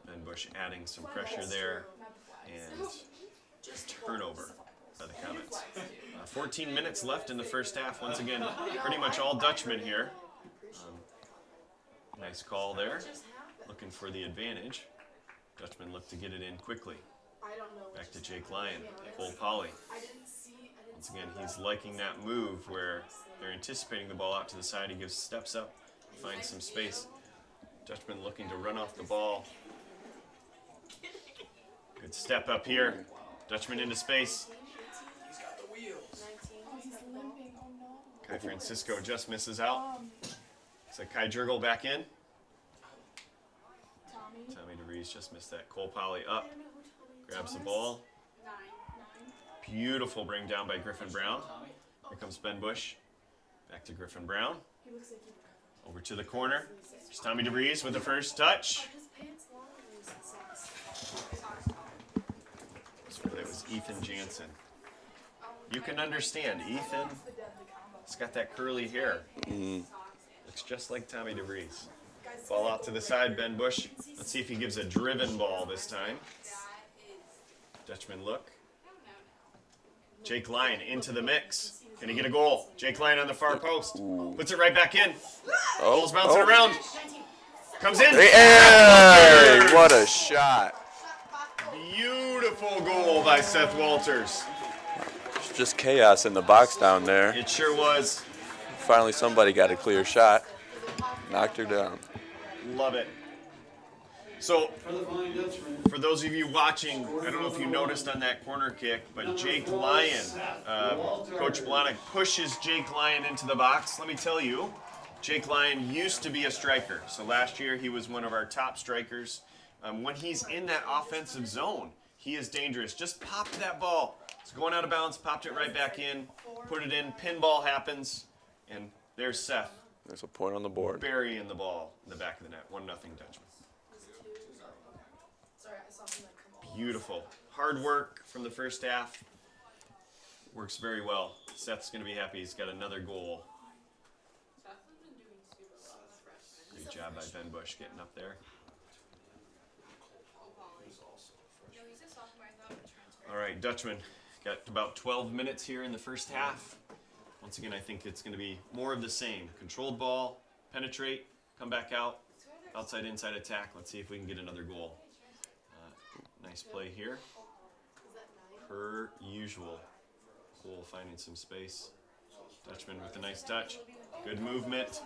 Ben Bush adding some pressure there. And turnover by the Comets. 14 minutes left in the first half. Once again, pretty much all Dutchmen here. Nice call there. Looking for the advantage. Dutchmen look to get it in quickly. Back to Jake Lyon. Cole Polly. Once again, he's liking that move where they're anticipating the ball out to the side. He gives steps up, finds some space. Dutchman looking to run off the ball. Good step up here. Dutchman into space. Kai Francisco just misses out. So Kai Jurgel back in. Tommy DeVries just missed that. Cole Polly up. Grabs the ball. Beautiful bring down by Griffin Brown. Here comes Ben Bush. Back to Griffin Brown. Over to the corner. There's Tommy DeVries with the first touch. It was Ethan Jansen. You can understand, Ethan, he's got that curly hair. Looks just like Tommy DeVries. Ball out to the side, Ben Bush. Let's see if he gives a driven ball this time. Dutchman look. Jake Lyon into the mix. Can he get a goal? Jake Lyon on the far post. Puts it right back in. Ball's bouncing around. Comes in. Hey, what a shot. Beautiful goal by Seth Walters. It's just chaos in the box down there. It sure was. Finally, somebody got a clear shot. Knocked her down. Love it. So, for those of you watching, I don't know if you noticed on that corner kick, but Jake Lyon, Coach Blahnik pushes Jake Lyon into the box. Let me tell you, Jake Lyon used to be a striker. So last year he was one of our top strikers. When he's in that offensive zone, he is dangerous. Just popped that ball. It's going out of bounds, popped it right back in, put it in, pinball happens, and there's Seth. There's a point on the board. Burying the ball in the back of the net. 1-0 Dutchman. Beautiful. Hard work from the first half. Works very well. Seth's going to be happy. He's got another goal. Great job by Ben Bush getting up there. All right, Dutchman. Got about 12 minutes here in the first half. Once again, I think it's going to be more of the same. Controlled ball, penetrate, come back out, outside, inside attack. Let's see if we can get another goal. Nice play here. Per usual. Cole finding some space. Dutchman with a nice touch. Good movement.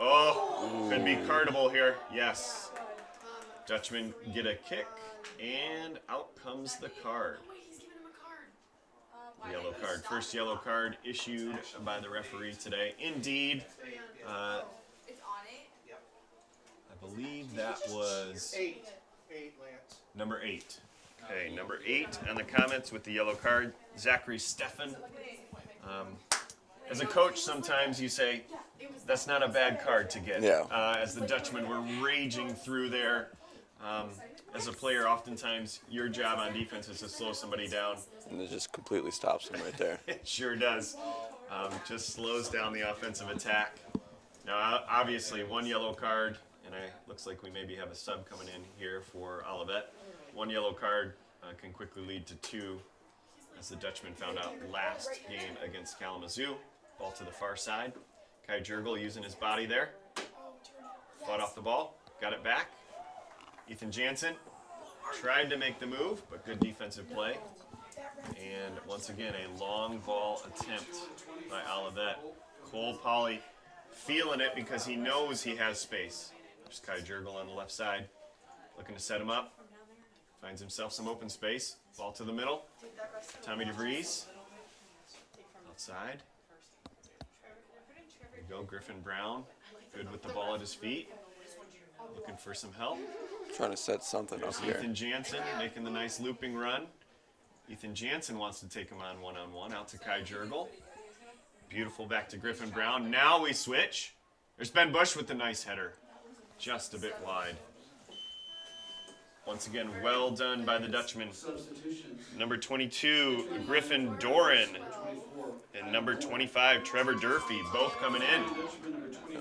Oh, could be cardable here. Yes. Dutchman get a kick, and out comes the card. Yellow card. First yellow card issued by the referee today. Indeed. I believe that was number 8. Okay, number 8 on the comments with the yellow card, Zachary Steffen. As a coach, sometimes you say, that's not a bad card to get. Yeah. As the Dutchmen were raging through there. As a player, oftentimes, your job on defense is to slow somebody down. And it just completely stops them right there. It sure does. Just slows down the offensive attack. Now, obviously, one yellow card, and it looks like we maybe have a sub coming in here for Olivet. One yellow card can quickly lead to 2, as the Dutchman found out last game against Kalamazoo. Ball to the far side. Kai Jurgel using his body there. Fought off the ball, got it back. Ethan Jansen tried to make the move, but good defensive play. And once again, a long ball attempt by Olivet. Cole Poly feeling it because he knows he has space. There's Kai Jurgel on the left side, looking to set him up. Finds himself some open space. Ball to the middle. Tommy DeVries. Outside. There you go, Griffin Brown. Good with the ball at his feet. Looking for some help. Trying to set something up here. Ethan Jansen making the nice looping run. Ethan Jansen wants to take him on one-on-one. Out to Kai Jurgel. Beautiful back to Griffin Brown. Now we switch. There's Ben Bush with the nice header. Just a bit wide. Once again, well done by the Dutchman. Number 22, Griffin Doran. And number 25, Trevor Durfee, both coming in.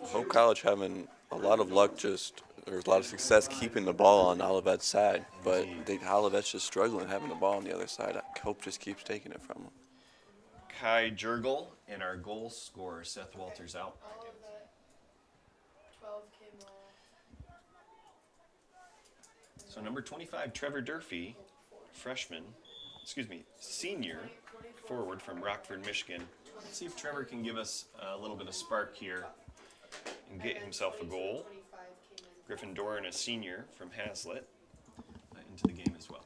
Hope College having a lot of luck, there's a lot of success keeping the ball on Olivet's side, but Olivet's just struggling having the ball on the other side. Hope just keeps taking it from them. Kai Jurgel and our goal scorer, Seth Walters, out. So number 25, Trevor Durfee, senior forward from Rockford, Michigan. Let's see if Trevor can give us a little bit of spark here and get himself a goal. Griffin Doran, a senior from Hazlitt, into the game as well.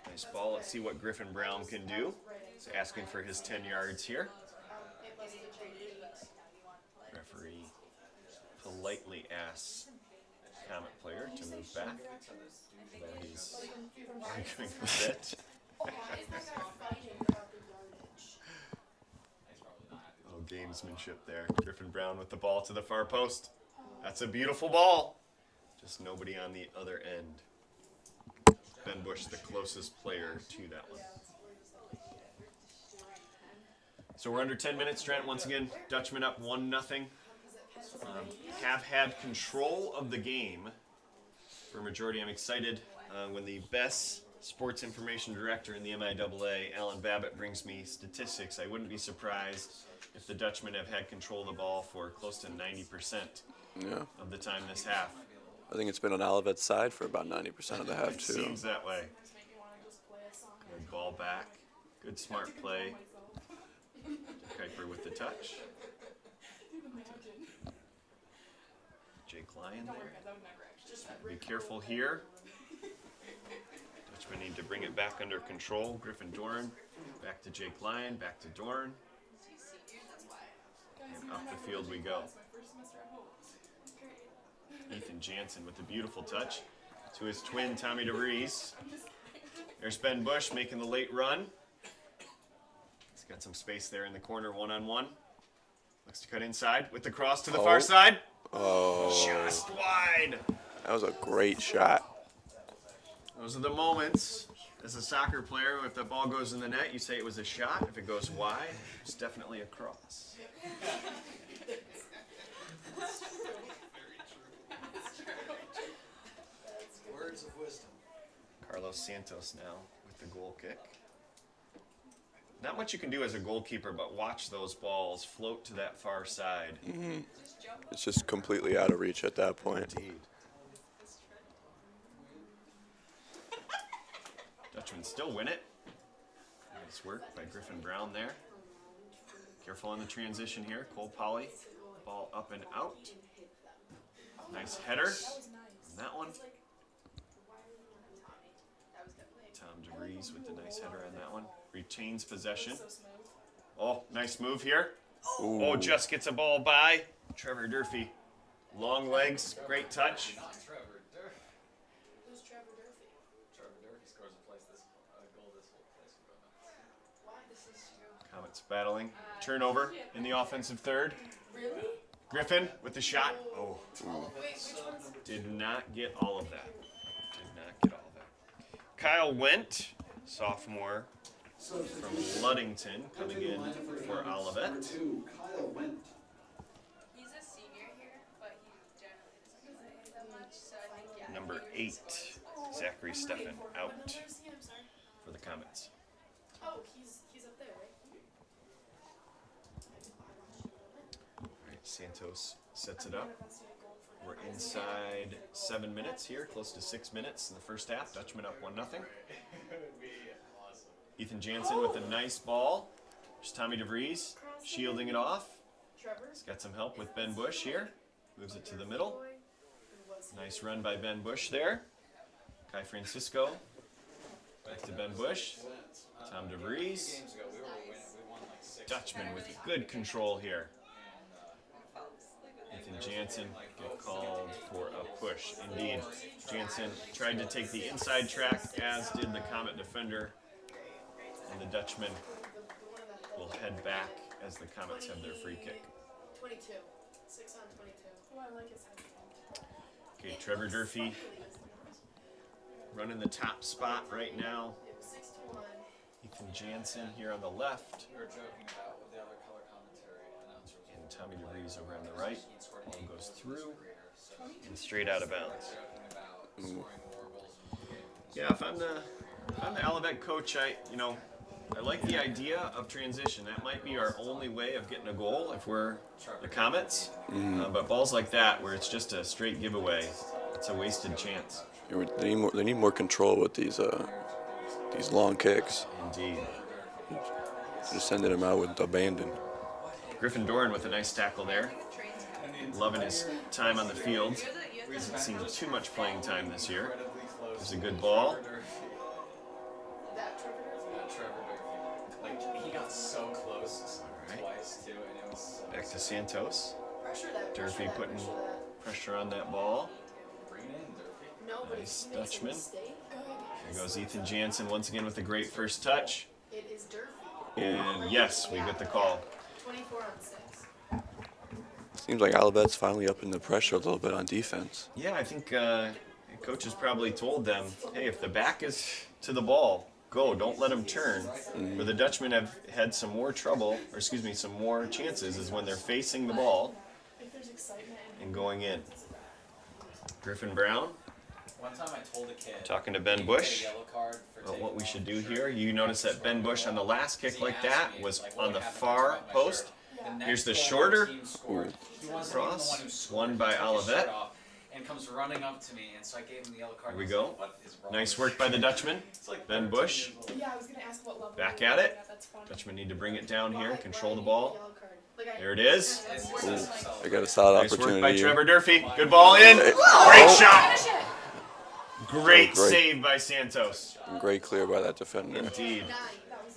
Nice ball. Let's see what Griffin Brown can do. He's asking for his 10 yards here. Referee politely asks Comet player to move back, though he's arguing a bit. Oh, gamesmanship there. Griffin Brown with the ball to the far post. That's a beautiful ball. Just nobody on the other end. Ben Bush, the closest player to that one. So we're under 10 minutes, Trent. Once again, Dutchman up 1-0. have had control of the game for a majority. I'm excited when the best sports information director in the MIAA, Alan Babbitt, brings me statistics. I wouldn't be surprised if the Dutchmen have had control of the ball for close to 90% of the time this half. I think it's been on Olivet's side for about 90% of the half, too. It seems that way. Good ball back. Good smart play. Kuiper with the touch. Jake Lyon there. Be careful here. Dutchmen need to bring it back under control. Griffin Dorn. Back to Jake Lyon. Back to Dorn. And up the field we go. Ethan Jansen with a beautiful touch to his twin, Tommy DeVries. There's Ben Bush making the late run. He's got some space there in the corner, one-on-one. Looks to cut inside with the cross to the far side. Oh. Just wide. That was a great shot. Those are the moments. As a soccer player, if the ball goes in the net, you say it was a shot. If it goes wide, it's definitely a cross. Words of wisdom. Carlos Santos now with the goal kick. Not much you can do as a goalkeeper, but watch those balls float to that far side. Mm-hmm. It's just completely out of reach at that point. Indeed. Dutchmen still win it. Nice work by Griffin Brown there. Careful on the transition here. Cole Polly, ball up and out. Nice header on that one. Tom DeVries with the nice header on that one. Retains possession. Oh, nice move here. Ooh. Oh, just gets a ball by Trevor Durfee. Long legs, great touch. Who's Trevor Durfee? Trevor Durfee scores a goal this whole place. Why? This is true. Comets battling. Turnover in the offensive third. Really? Griffin with the shot. Oh, Wait, which one's? did not get all of that. Did not get all of that. Kyle Wendt, sophomore from Ludington, coming in for Olivet. He's a senior here, but he generally doesn't play that much, so I think, yeah. Number 8, Zachary Steffen, out for the Comets. Oh, he's up there, right? All right, Santos sets it up. We're inside 7 minutes here, close to 6 minutes in the first half. Dutchmen up 1-0. Ethan Jansen with a nice ball. There's Tommy DeVries shielding it off. He's got some help with Ben Bush here. Moves it to the middle. Nice run by Ben Bush there. Kai Francisco. Back to Ben Bush. Tom DeVries. Dutchman with good control here. Ethan Jansen get called for a push. Indeed, Jansen tried to take the inside track, as did the Comet defender. And the Dutchman will head back as the Comets have their free kick. 22. 6 on 22. Oh, I like his head. Okay, Trevor Durfee running the top spot right now. 6-1. Ethan Jansen here on the left. We were joking about what the other color commentary announcers. And Tommy DeVries over on the right. Ball goes through and straight out of bounds. Yeah, if I'm the Olivet coach, I like the idea of transition. That might be our only way of getting a goal if we're the Comets. But balls like that, where it's just a straight giveaway, it's a wasted chance. They need more control with these long kicks. Indeed. Just sending them out with abandon. Griffin Dorn with a nice tackle there. Loving his time on the field. Hasn't seen too much playing time this year. It's a good ball. Like, he got so close twice, too, and it was so Back to Santos. Pressure that. Durfee putting pressure on that ball. bring it in, Durfee. No, but Nice if he makes a Dutchman. mistake, Here goes Ethan Jansen once again with a great first touch. it is Durfee. And yes, we get the call. 24 on 6. Seems like Olivet's finally upping the pressure a little bit on defense. Yeah, I think coaches probably told them, hey, if the back is to the ball, go, don't let them turn. Where the Dutchmen have had some more trouble, or excuse me, some more chances is when they're facing the ball and going in. Griffin Brown. One time I told a kid. Talking to Ben Bush about what we should do here. You notice that Ben Bush on the last kick like that was on the far post. Here's the shorter cross, won by Olivet. And comes running up to me, and so I gave him the yellow card. Here we go. Nice work by the Dutchman. Ben Bush. Back at it. Dutchman need to bring it down here, control the ball. There it is. Ooh, I got a solid Nice opportunity. work by Trevor Durfee. Good ball in. Great shot. Great save by Santos. Great clear by that defender. Indeed.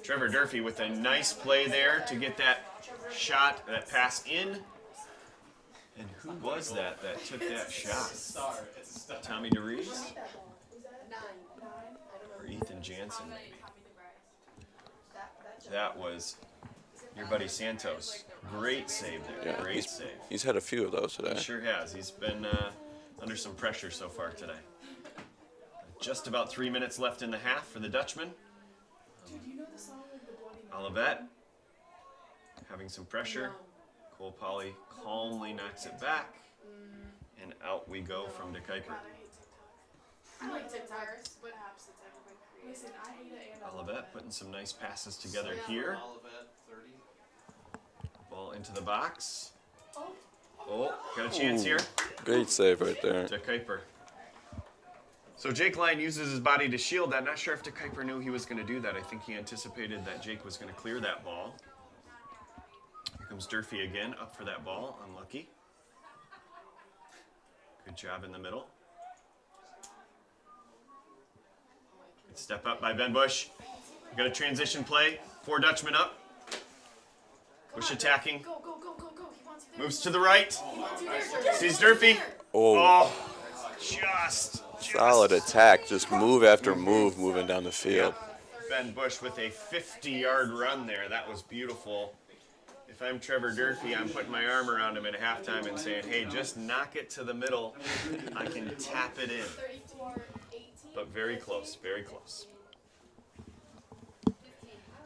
Trevor Durfee with a nice play there to get that shot, that pass in. And who was that took that shot? Tommy DeRees? Or Ethan Jansen, maybe? That was your buddy Santos. Great save there. Yeah, Great save. He's had a few of those today. He sure has. He's been under some pressure so far today. Just about 3 minutes left in the half for the Dutchman. Olivet having some pressure. Cole Polly calmly knocks it back, and out we go from De Kuiper. I like TikTokers, but listen, I hate it. Olivet putting some nice passes together here. Ball into the box. Oh, got a chance here. Great save right there. De Kuiper. So Jake Lyon uses his body to shield that. Not sure if De Kuiper knew he was going to do that. I think he anticipated that Jake was going to clear that ball. Here comes Durfee again, up for that ball. Unlucky. Good job in the middle. Good step up by Ben Bush. We got a transition play. 4 Dutchmen up. Bush attacking. Moves to the right. Sees Durfee. Oh, Just solid attack. Just move after move moving down the field. Ben Bush with a 50-yard run there. That was beautiful. If I'm Trevor Durfee, I'm putting my arm around him at halftime and saying, hey, just knock it to the middle. I can tap it in. But very close, very close.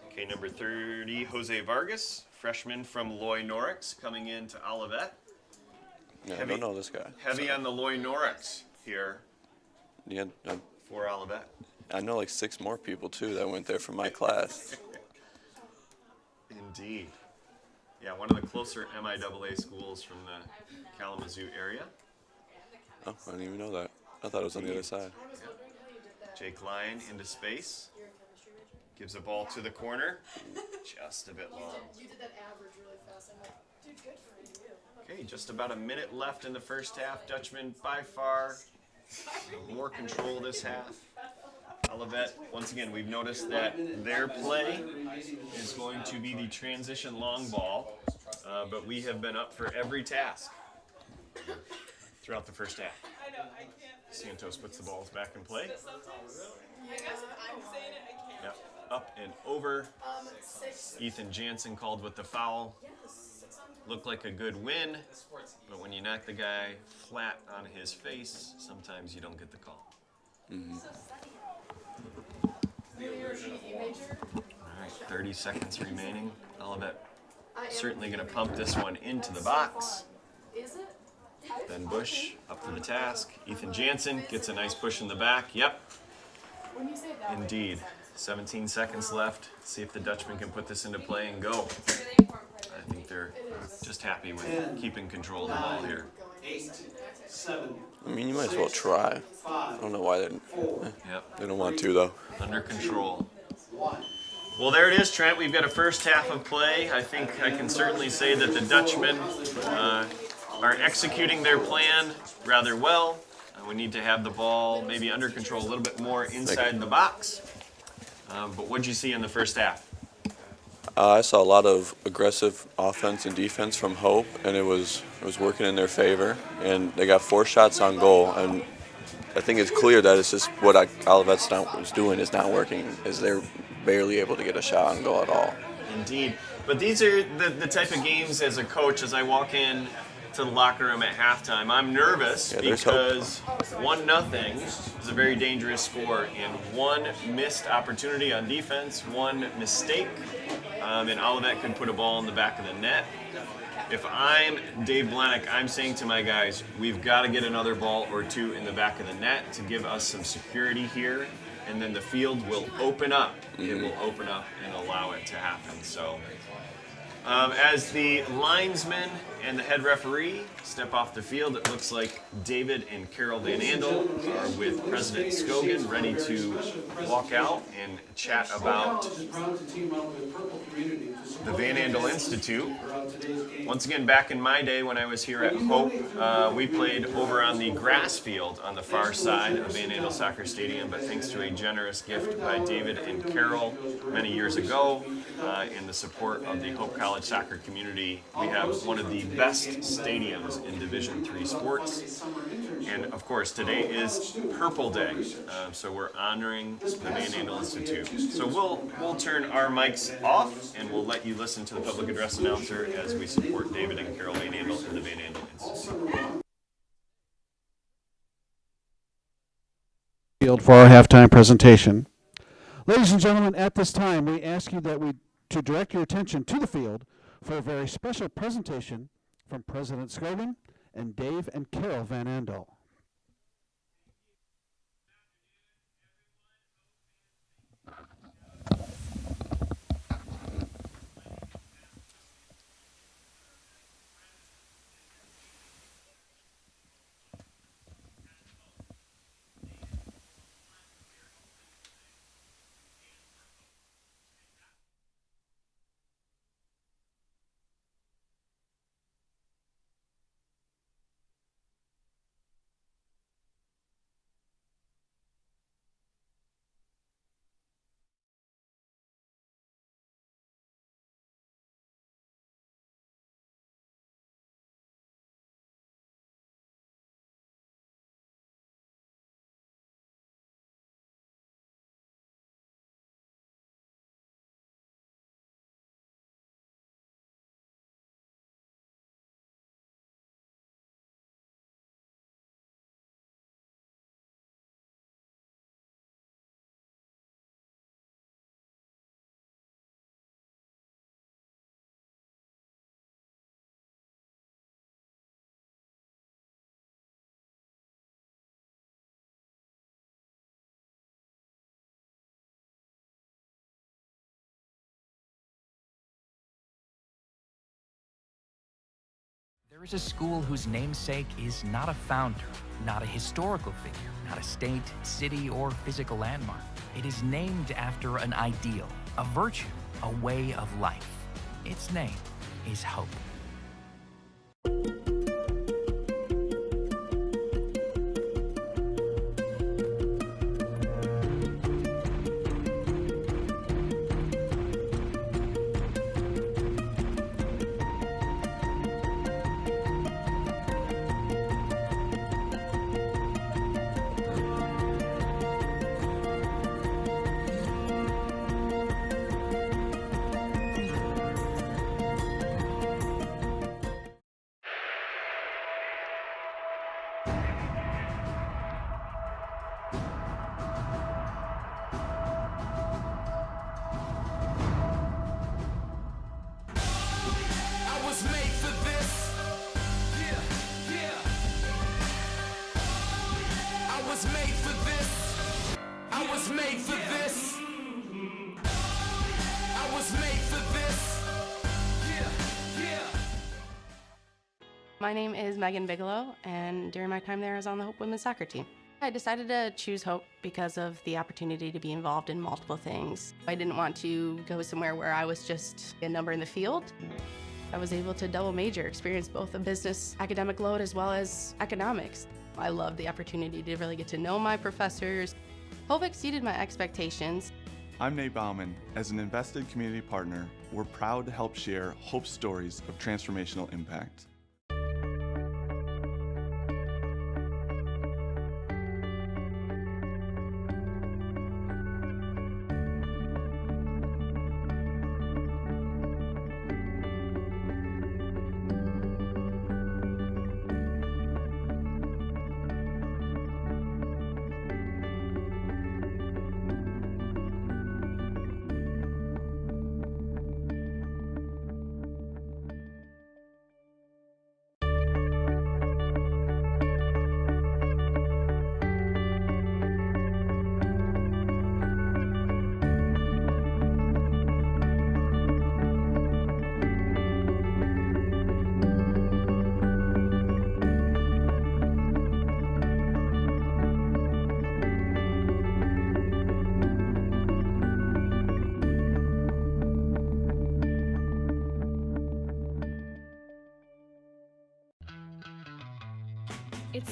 Okay, number 30, Jose Vargas, freshman from Loy Norix, coming into Olivet. Yeah, I don't know this guy. Heavy on the Loy Norix here Yeah, for Olivet. I know like 6 more people too that went there from my class. Indeed. Yeah, one of the closer MIAA schools from the Kalamazoo area. Oh, I didn't even know that. I thought it was on the other side. Jake Lyon into space. Gives a ball to the corner. Just a bit long. You did that average really fast. I'm like, dude, good for you. Okay, just about a minute left in the first half. Dutchman by far more control this half. Olivet, once again, we've noticed that their play is going to be the transition long ball, but we have been up for every task throughout the first half. Santos puts the balls back in play. Yep. Up and over. Ethan Jansen called with the foul. Looked like a good win, but when you knock the guy flat on his face, sometimes you don't get the call. Mm-hmm. All right, 30 seconds remaining. Olivet certainly going to pump this one into the box. Ben Bush up for the task. Ethan Jansen gets a nice push in the back. Yep. Indeed. 17 seconds left. See if the Dutchman can put this into play and go. I think they're just happy with keeping control of the ball here. 8, 7. I mean, you might as well try. I don't know why they don't want to, though. Under control. Well, there it is, Trent. We've got a first half of play. I think I can certainly say that the Dutchmen are executing their plan rather well. We need to have the ball maybe under control a little bit more inside the box. But what did you see in the first half? I saw a lot of aggressive offense and defense from Hope, and it was working in their favor. And they got 4 shots on goal, and I think it's clear that it's just what Olivet's was doing is not working, is they're barely able to get a shot on goal at all. Indeed. But these are the type of games as a coach, as I walk in to the locker room at halftime, I'm nervous because 1-0 is a very dangerous score, and one missed opportunity on defense, one mistake, and Olivet could put a ball in the back of the net. if I'm Dave Blenek, I'm saying to my guys, we've got to get another ball or two in the back of the net to give us some security here, and then the field will open up. It will open up and allow it to happen. So as the linesman and the head referee step off the field, it looks like David and Carol Van Andel are with President Scogan, ready to walk out and chat about the Van Andel Institute. Once again, back in my day when I was here at Hope, we played over on the grass field on the far side of Van Andel Soccer Stadium, but thanks to a generous gift by David and Carol many years ago, and the support of the Hope College soccer community, we have one of the best stadiums in Division III sports. And of course, today is Purple Day, so we're honoring the Van Andel Institute. So we'll turn our mics off, and we'll let you listen to the public address announcer as we support David and Carol Van Andel and the Van Andel Institute. Field for our halftime presentation. Ladies and gentlemen, at this time, we ask you to direct your attention to the field for a very special presentation from President Scogan and Dave and Carol Van Andel. There is a school whose namesake is not a founder, not a historical figure, not a state, city, or physical landmark. It is named after an ideal, a virtue, a way of life. Its name is hope. My name is Megan Bigelow, and during my time there, I was on the Hope women's soccer team. I decided to choose Hope because of the opportunity to be involved in multiple things. I didn't want to go somewhere where I was just a number in the field. I was able to double major, experience both a business academic load as well as economics. I loved the opportunity to really get to know my professors. Hope exceeded my expectations. I'm Nate Bauman. As an invested community partner, we're proud to help share Hope's stories of transformational impact.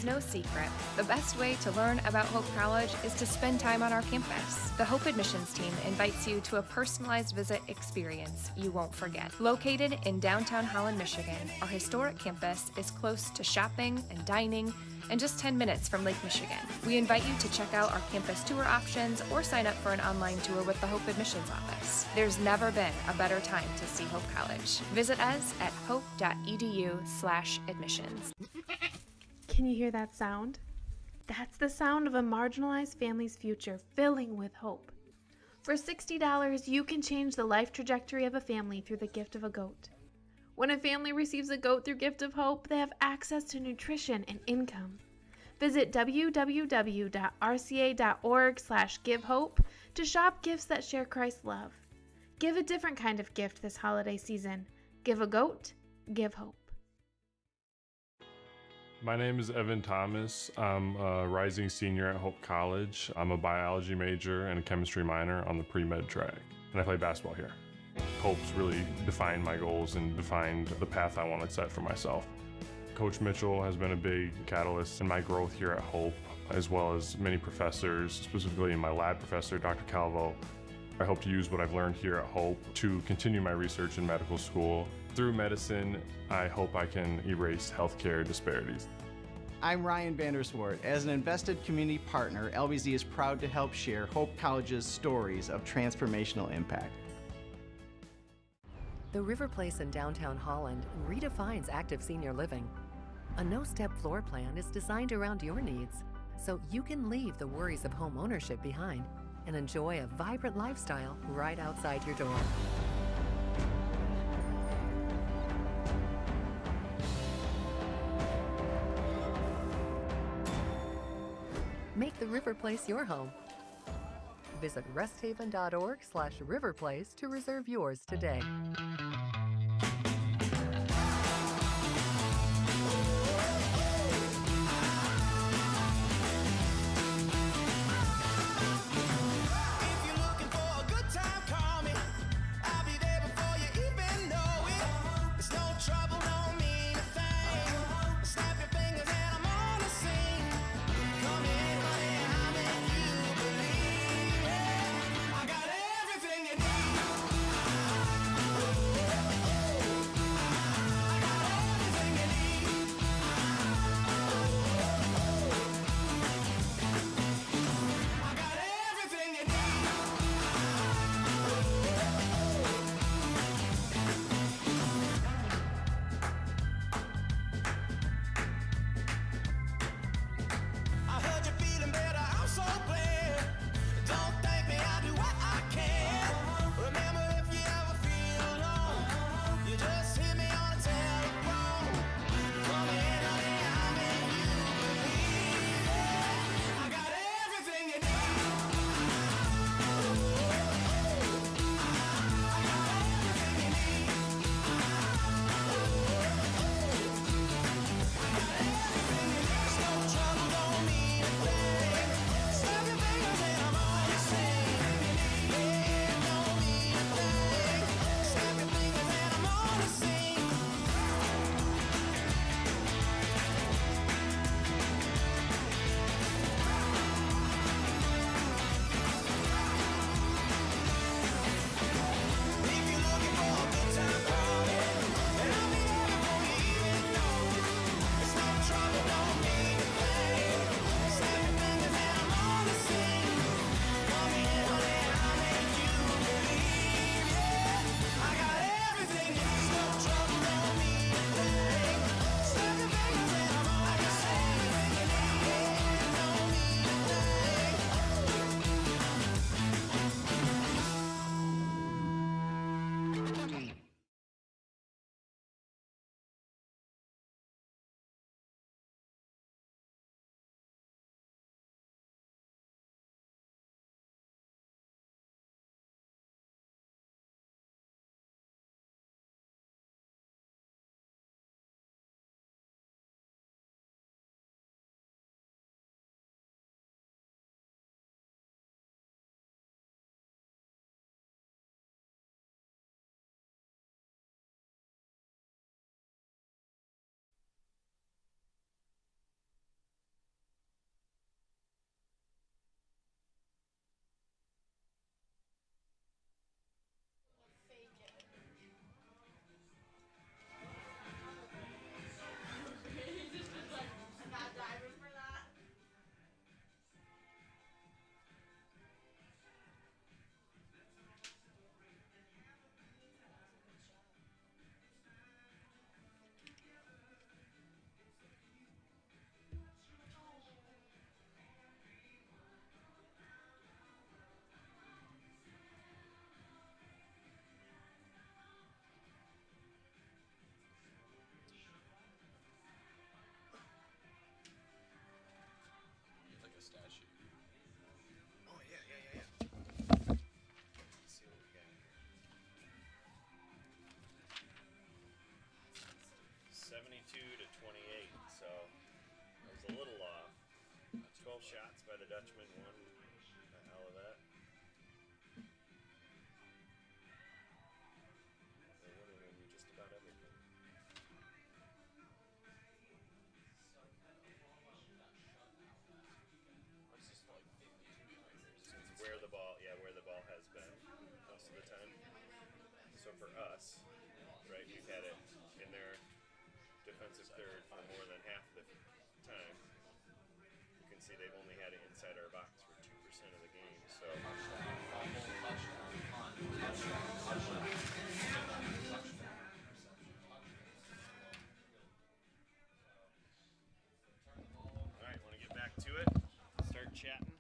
It's no secret. The best way to learn about Hope College is to spend time on our campus. The Hope admissions team invites you to a personalized visit experience you won't forget. Located in downtown Holland, Michigan, our historic campus is close to shopping and dining and just 10 minutes from Lake Michigan. We invite you to check out our campus tour options or sign up for an online tour with the Hope Admissions Office. There's never been a better time to see Hope College. Visit us at hope.edu/admissions. Can you hear that sound? That's the sound of a marginalized family's future filling with hope. For $60, you can change the life trajectory of a family through the gift of a goat. When a family receives a goat through Gift of Hope, they have access to nutrition and income. Visit www.rca.org/givehope to shop gifts that share Christ's love. Give a different kind of gift this holiday season. Give a goat, give hope. My name is Evan Thomas. I'm a rising senior at Hope College. I'm a biology major and a chemistry minor on the pre-med track, and I play basketball here. Hope's really defined my goals and defined the path I want to set for myself. Coach Mitchell has been a big catalyst in my growth here at Hope, as well as many professors, specifically my lab professor, Dr. Calvo. I hope to use what I've learned here at Hope to continue my research in medical school. Through medicine, I hope I can erase healthcare disparities. I'm Ryan Vanderswart. As an invested community partner, LBZ is proud to help share Hope College's stories of transformational impact. The River Place in downtown Holland redefines active senior living. A no-step floor plan is designed around your needs, so you can leave the worries of home ownership behind and enjoy a vibrant lifestyle right outside your door. Make the River Place your home. Visit resthaven.org/riverplace to reserve yours today. 12 shots by the Dutchman, 1 by Olivet. They're winning in just about everything. It's where the ball has been most of the time. So for us, right, we've had it in their defensive third for more than half the time. You can see they've only had it inside our box for 2% of the game. So. All right, want to get back to it? Start chatting.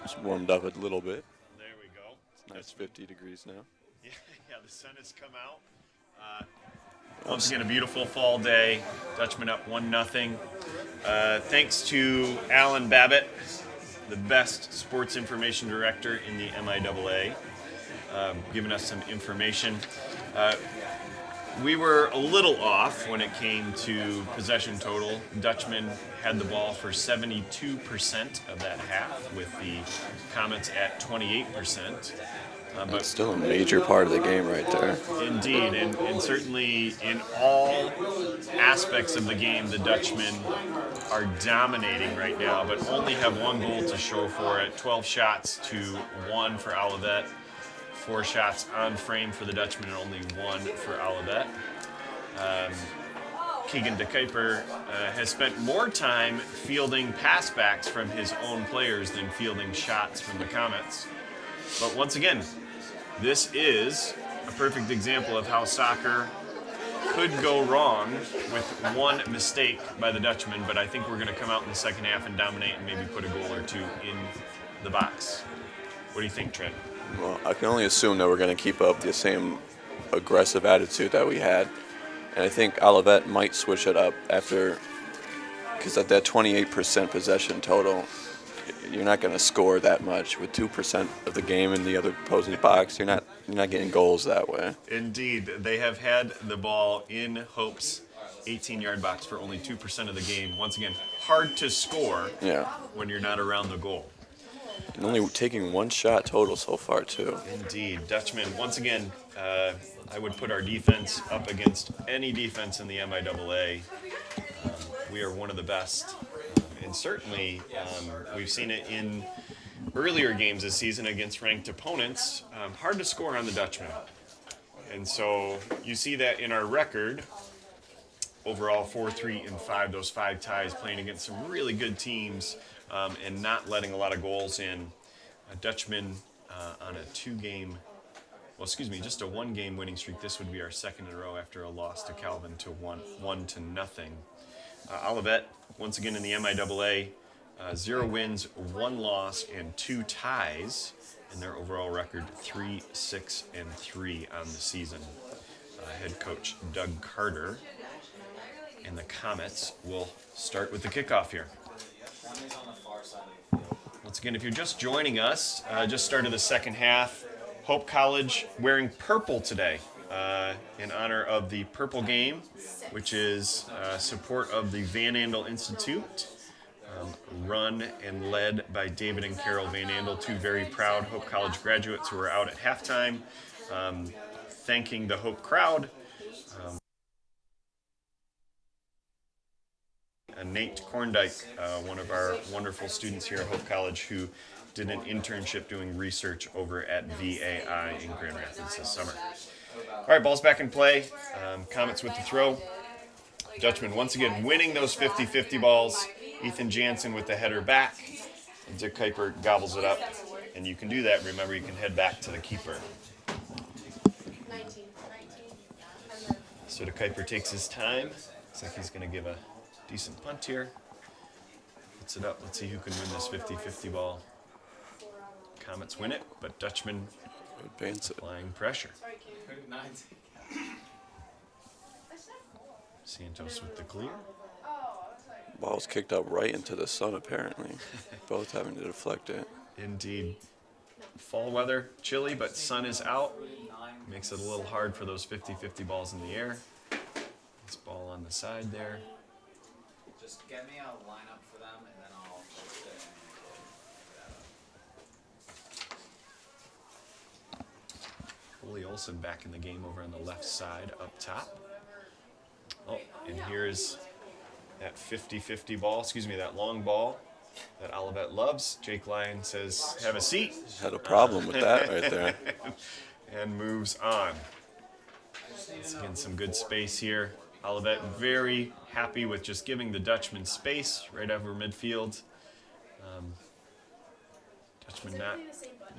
Just warmed up a little bit. There we go. It's nice 50 degrees now. Yeah, the sun has come out. Once again, a beautiful fall day. Dutchman up 1-0. Thanks to Alan Babbitt, the best sports information director in the MIAA, giving us some information. We were a little off when it came to possession total. Dutchman had the ball for 72% of that half, with the Comets at 28%. But still a major part of the game right there. Indeed, and certainly in all aspects of the game, the Dutchmen are dominating right now, but only have 1 goal to show for it. 12 shots to 1 for Olivet. 4 shots on frame for the Dutchman and only 1 for Olivet. Keegan de Kuiper has spent more time fielding passbacks from his own players than fielding shots from the Comets. But once again, this is a perfect example of how soccer could go wrong with 1 mistake by the Dutchman, but I think we're going to come out in the second half and dominate and maybe put a goal or 2 in the box. What do you think, Trent? Well, I can only assume that we're going to keep up the same aggressive attitude that we had. And I think Olivet might switch it up after, because at that 28% possession total, you're not going to score that much. With 2% of the game in the other opposing box, you're not getting goals that way. Indeed, they have had the ball in Hope's 18-yard box for only 2% of the game. Once again, hard to score when you're not around the goal. And only taking 1 shot total so far, too. Indeed. Dutchman, once again, I would put our defense up against any defense in the MIAA. We are one of the best. And certainly, we've seen it in earlier games this season against ranked opponents. Hard to score on the Dutchman. And so you see that in our record. Overall, 4-3-5, those 5 ties, playing against some really good teams. And not letting a lot of goals in. Dutchman on a 2-game, just a 1-game winning streak. This would be our 2nd in a row after a loss to Calvin to 1-0. Olivet, once again in the MIAA, 0 wins, 1 loss, and 2 ties. And their overall record 3-6-3 on the season. Head coach Doug Carter. And the Comets will start with the kickoff here. Once again, if you're just joining us, just started the second half. Hope College wearing purple today in honor of the Purple Game, which is support of the Van Andel Institute, run and led by David and Carol Van Andel, 2 very proud Hope College graduates who were out at halftime, thanking the Hope crowd. Nate Korndike, one of our wonderful students here at Hope College, who did an internship doing research over at VAI in Grand Rapids this summer. All right, ball's back in play. Comets with the throw. Dutchman once again winning those 50-50 balls. Ethan Jansen with the header back. And Dick Kuiper gobbles it up. And you can do that. Remember, you can head back to the keeper. So the Kuiper takes his time. Looks like he's going to give a decent punt here. Puts it up. Let's see who can win this 50-50 ball. Comets win it, but Dutchman applying pressure. Santos with the clear. ball's kicked up right into the sun, apparently. Both having to deflect it. Indeed. Fall weather, chilly, but sun is out. Makes it a little hard for those 50-50 balls in the air. This ball on the side there. Just get me a lineup for them, and then I'll post it and Ole Olson back in the game over on the left side up top. Oh, and here's that 50-50 ball, that long ball that Olivet loves. Jake Lyon says, have a seat. Had a problem with that right there. And moves on. Once again, some good space here. Olivet very happy with just giving the Dutchman space right over midfield. Dutchman not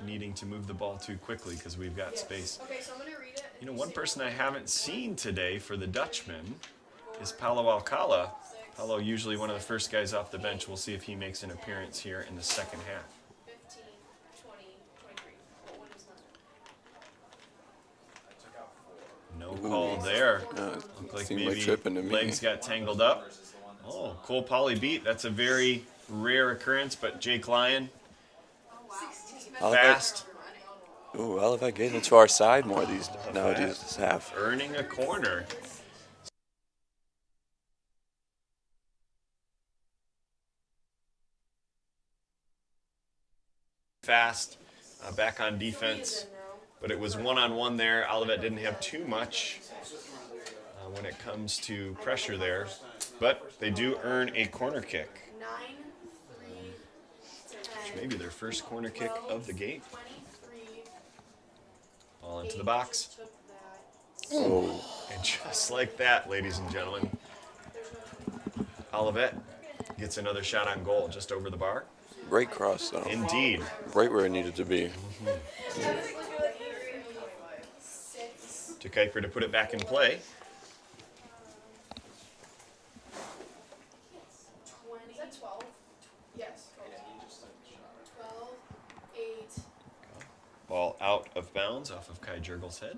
needing to move the ball too quickly because we've got space. You know, one person I haven't seen today for the Dutchman is Paulo Alcala. Paulo, usually one of the first guys off the bench. We'll see if he makes an appearance here in the second half. No call there. Looked like maybe legs got tangled up. Oh, Cole Poly beat. That's a very rare occurrence, but Jake Lyon, fast. Ooh, Olivet getting into our side more nowadays this half. Earning a corner. Fast, back on defense, but it was one-on-one there. Olivet didn't have too much when it comes to pressure there, but they do earn a corner kick. Which may be their first corner kick of the game. Ball into the box. Oh. And just like that, ladies and gentlemen, Olivet gets another shot on goal just over the bar. Great cross, though. Indeed. Right where it needed to be. To Kuiper to put it back in play. Is that 12? Yes. 12, 8. Ball out of bounds off of Kai Jurgel's head.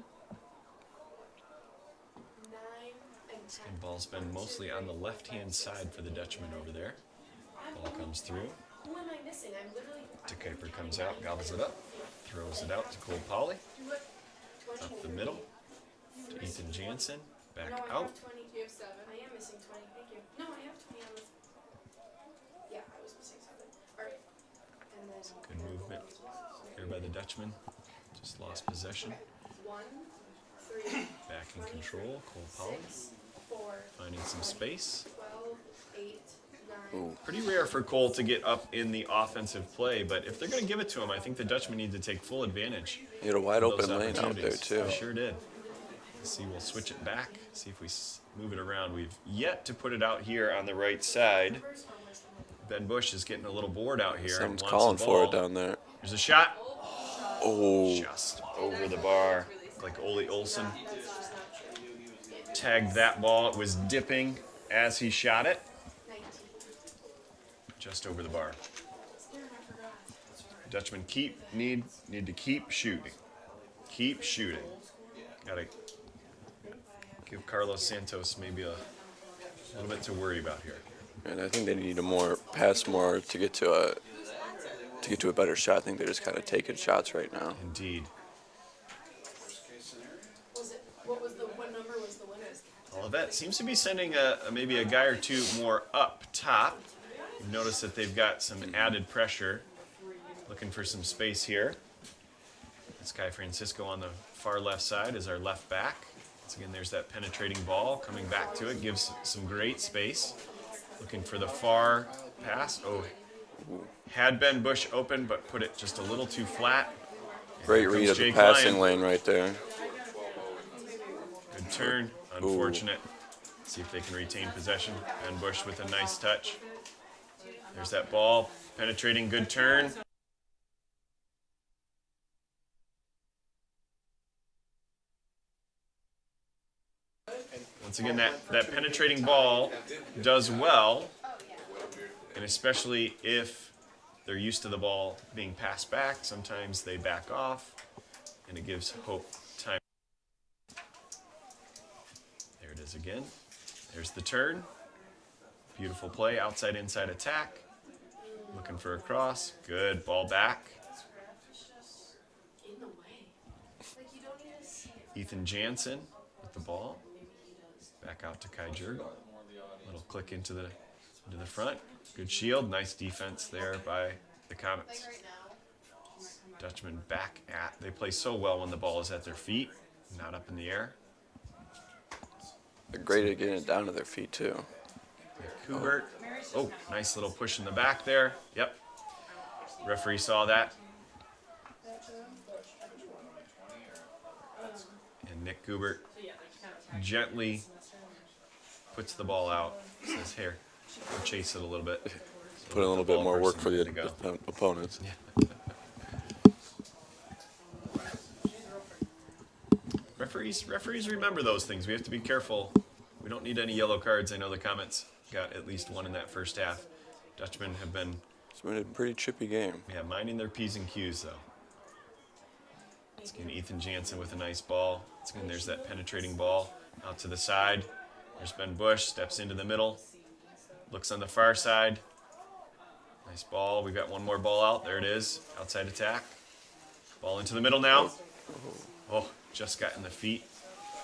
9 and 10. And ball's been mostly on the left-hand side for the Dutchman over there. Ball comes through. Who am I missing? I'm literally. To Kuiper comes out, gobbles it up, throws it out to Cole Poly. Up the middle to Ethan Jansen. Back No, I out. have 20. You have 7. I am missing 20. Thank you. No, I have 20 on this. Yeah, I was missing 7. All right. And then. Good movement here by the Dutchman. Just lost possession. 1, 3. Back in control, Cole Poly. 6, 4. Finding some space. 12, 8, 9. Ooh. Pretty rare for Cole to get up in the offensive play, but if they're going to give it to him, I think the Dutchman need to take full advantage. He had a wide of those open lane out there, opportunities. too. They sure did. Let's see, we'll switch it back, see if we move it around. We've yet to put it out here on the right side. Ben Bush is getting a little bored out here. Someone's wants calling the for ball. it down there. There's a shot. Oh. Just over the bar, like Ole Olson tagged that ball. It was dipping as he shot it. Just over the bar. Dutchman need to keep shooting. Keep shooting. Gotta give Carlos Santos maybe a little bit to worry about here. And I think they need to pass more to get to a better shot. I think they're just kind of taking shots right now. Indeed. What number was the winner? Olivet seems to be sending maybe a guy or two more up top. You've noticed that they've got some added pressure. Looking for some space here. This guy Francisco on the far left side is our left back. Once again, there's that penetrating ball coming back to it. Gives some great space. Looking for the far pass. Oh, had Ben Bush open, but put it just a little too flat. Great read of the passing lane right there. Good turn. Unfortunate. See if they can retain possession. Ben Bush with a nice touch. There's that ball. Penetrating, good turn. Once again, that penetrating ball does well, and especially if they're used to the ball being passed back, sometimes they back off, and it gives Hope time. There it is again. There's the turn. Beautiful play, outside inside attack. Looking for a cross. Good, ball back. Ethan Jansen with the ball. Back out to Kai Jurgel. Little click into the front. Good shield, nice defense there by the Comets. Dutchman back at, they play so well when the ball is at their feet, not up in the air. They're great at getting it down to their feet too. Kubert. Oh, nice little push in the back there. Yep. Referee saw that. And Nick Kubert gently puts the ball out. Says, here, we'll chase it a little bit. Put in a little bit more work for the opponents. Yeah. Referees remember those things. We have to be careful. We don't need any yellow cards. I know the Comets got at least one in that first half. Dutchmen have been... It's been a pretty chippy game. Yeah, minding their P's and Q's, though. Once again, Ethan Jansen with a nice ball. Once again, there's that penetrating ball out to the side. There's Ben Bush, steps into the middle. Looks on the far side. Nice ball. We've got one more ball out. There it is. Outside attack. Ball into the middle now. Oh, just got in the feet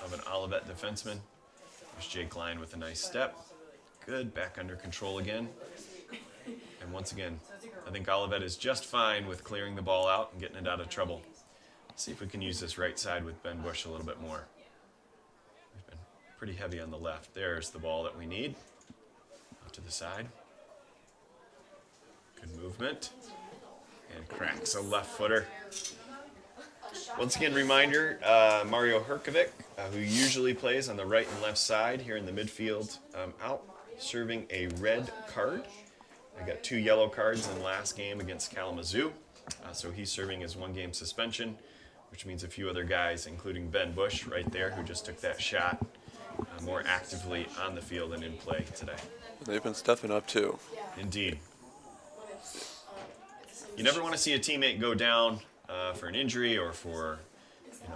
of an Olivet defenseman. There's Jake Lyon with a nice step. Good. Back under control again. And once again, I think Olivet is just fine with clearing the ball out and getting it out of trouble. Let's see if we can use this right side with Ben Bush a little bit more. We've been pretty heavy on the left. There's the ball that we need. Out to the side. Good movement. And cracks a left footer. Once again, reminder, Mario Herkovic, who usually plays on the right and left side here in the midfield, out serving a red card. I got 2 yellow cards in last game against Kalamazoo. So he's serving his 1-game suspension, which means a few other guys, including Ben Bush right there, who just took that shot, more actively on the field and in play today. They've been stepping up too. Indeed. You never want to see a teammate go down for an injury or for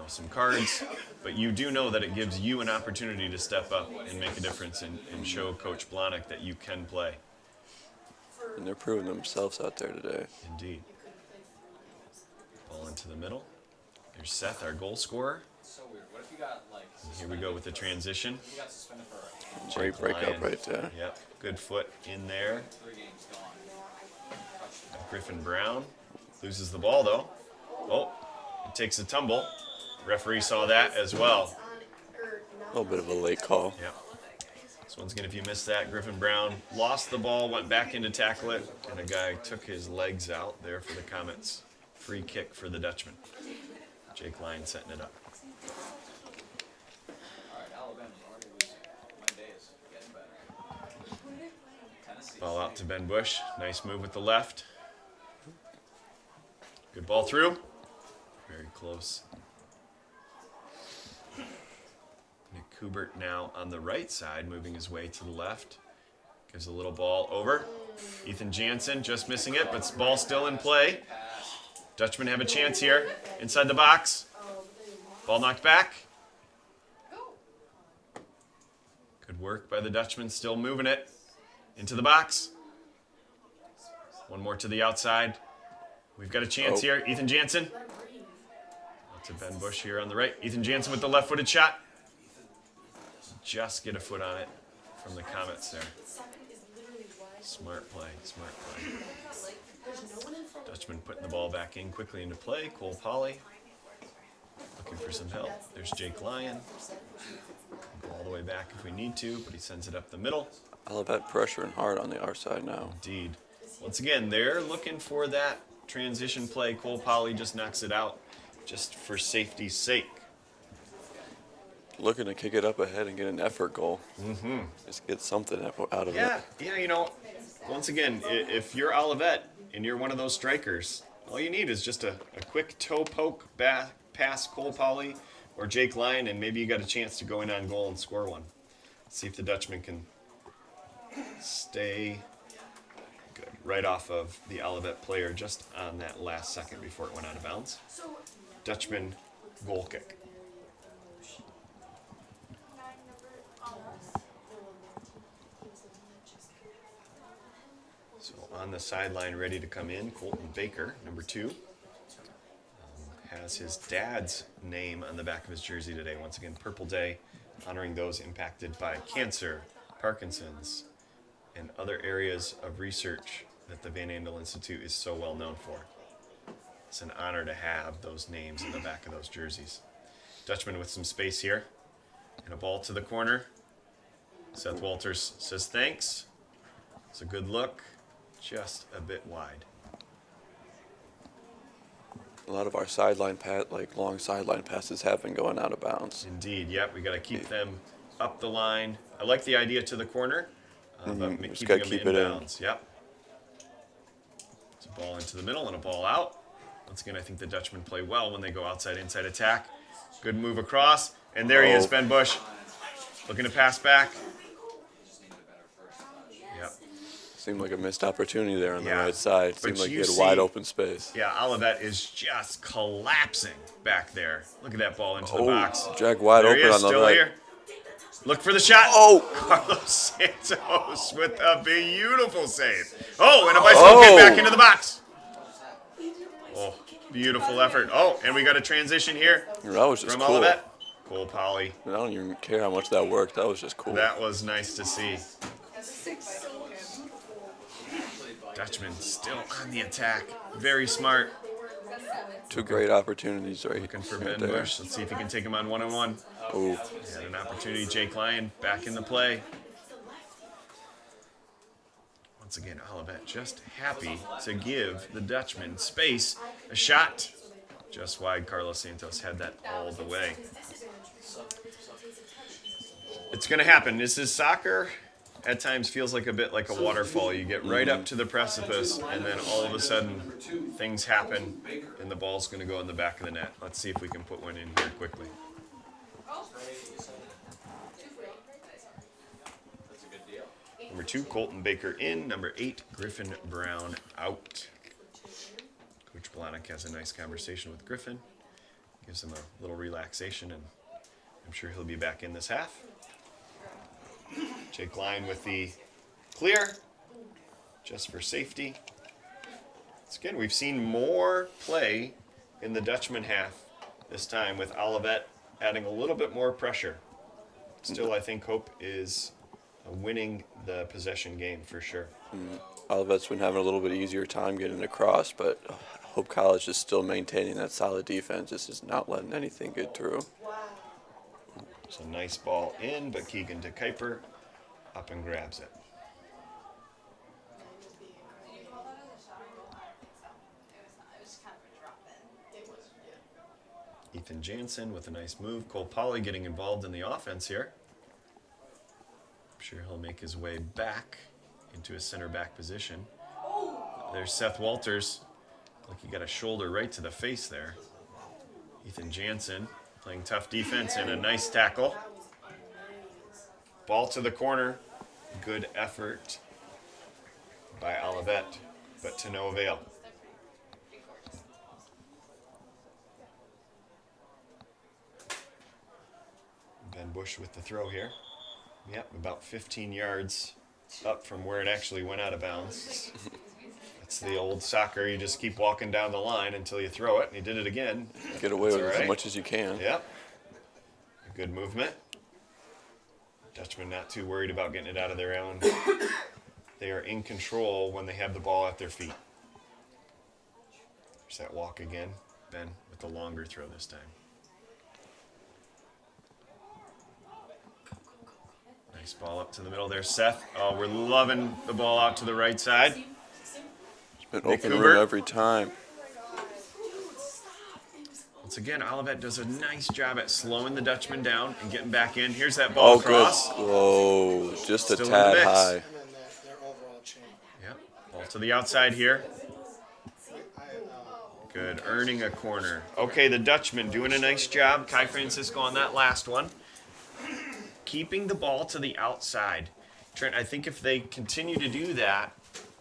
some cards, but you do know that it gives you an opportunity to step up and make a difference and show Coach Blahnik that you can play. And they're proving themselves out there today. Indeed. Ball into the middle. There's Seth, our goal scorer. And here we go with the transition. Great breakup right there. Yep, good foot in there. Griffin Brown loses the ball though. Oh, it takes a tumble. Referee saw that as well. A little bit of a late call. Yep. So once again, if you missed that, Griffin Brown lost the ball, went back in to tackle it, and a guy took his legs out there for the Comets. Free kick for the Dutchman. Jake Lyon setting it up. Ball out to Ben Bush. Nice move with the left. Good ball through. Very close. Nick Kubert now on the right side, moving his way to the left. Gives a little ball over. Ethan Jansen just missing it, but ball still in play. Dutchmen have a chance here. Inside the box. Ball knocked back. Good work by the Dutchman, still moving it. Into the box. One more to the outside. We've got a chance here. Ethan Jansen. Out to Ben Bush here on the right. Ethan Jansen with the left-footed shot. Just get a foot on it from the Comets there. Smart play, smart play. Dutchman putting the ball back in quickly into play. Cole Polly looking for some help. There's Jake Lyon. Go all the way back if we need to, but he sends it up the middle. Olivet pressuring hard on the our side now. Indeed. Once again, they're looking for that transition play. Cole Polly just knocks it out just for safety's sake. Looking to kick it up ahead and get an effort goal. Mm-hmm. Just get something out of it. Yeah, once again, if you're Olivet and you're one of those strikers, all you need is just a quick toe poke pass Cole Polly or Jake Lyon, and maybe you got a chance to go in on goal and score one. See if the Dutchman can stay good right off of the Olivet player just on that last second before it went out of bounds. Dutchman goal kick. So on the sideline, ready to come in, Colton Baker, number 2. Has his dad's name on the back of his jersey today. Once again, Purple Day, honoring those impacted by cancer, Parkinson's, and other areas of research that the Van Andel Institute is so well known for. It's an honor to have those names in the back of those jerseys. Dutchman with some space here, and a ball to the corner. Seth Walters says thanks. It's a good look, just a bit wide. A lot of our sideline long sideline passes have been going out of bounds. Indeed, yep. We got to keep them up the line. I like the idea to the corner, but keeping them in bounds. Yep. It's a ball into the middle and a ball out. Once again, I think the Dutchmen play well when they go outside-inside attack. Good move across, and there he is, Ben Bush, looking to pass back. Yep. Seemed like a missed opportunity there on the right side. Seemed like he had wide open space. Yeah, Olivet is just collapsing back there. Look at that ball into the box. Jack wide open on the right. Here. Look for the shot. Oh! Carlos Santos with a beautiful save. Oh, and a bicycle kick back into the box. Oh, beautiful effort. Oh, and we got a transition here. That was just from cool. Olivet. Cole Polly. I don't even care how much that worked. That was just cool. That was nice to see. Dutchman still on the attack. Very smart. 2 great opportunities Looking for Ben Bush. Let's see if he can take him on one-on-one. Oh. And an opportunity. Jake Lyon back in the play. Once again, Olivet just happy to give the Dutchman space. A shot. Just wide. Carlos Santos had that all the way. It's going to happen. This is soccer. At times feels like a bit like a waterfall. You get right up to the precipice, and then all of a sudden things happen, and the ball's going to go in the back of the net. Let's see if we can put one in here quickly. Number 2, Colton Baker in. Number 8, Griffin Brown out. Coach Blahnik has a nice conversation with Griffin. Gives him a little relaxation, and I'm sure he'll be back in this half. Jake Lyon with the clear, just for safety. Once again, we've seen more play in the Dutchman half this time, with Olivet adding a little bit more pressure. Still, I think Hope is winning the possession game for sure. Olivet's been having a little bit easier time getting across, but Hope College is still maintaining that solid defense. Just is not letting anything get through. So nice ball in, but Keegan de Kuiper up and grabs it. Ethan Jansen with a nice move. Cole Polly getting involved in the offense here. I'm sure he'll make his way back into his center back position. There's Seth Walters. Like he got a shoulder right to the face there. Ethan Jansen playing tough defense and a nice tackle. Ball to the corner. Good effort by Olivet, but to no avail. Ben Bush with the throw here. Yep, about 15 yards up from where it actually went out of bounds. That's the old soccer. You just keep walking down the line until you throw it, and he did it again. Get away with it as much as you can. Yep. A good movement. Dutchman not too worried about getting it out of their own. They are in control when they have the ball at their feet. There's that walk again. Ben with the longer throw this time. Nice ball up to the middle there, Seth. Oh, we're loving the ball out to the right side. It's been open room every time. Once again, Olivet does a nice job at slowing the Dutchman down and getting back in. Here's that ball across. Good. Oh, just a Still tad high. Yep, ball to the outside here. Good, earning a corner. Okay, the Dutchman doing a nice job. Kai Francisco on that last one. Keeping the ball to the outside. Trent, I think if they continue to do that,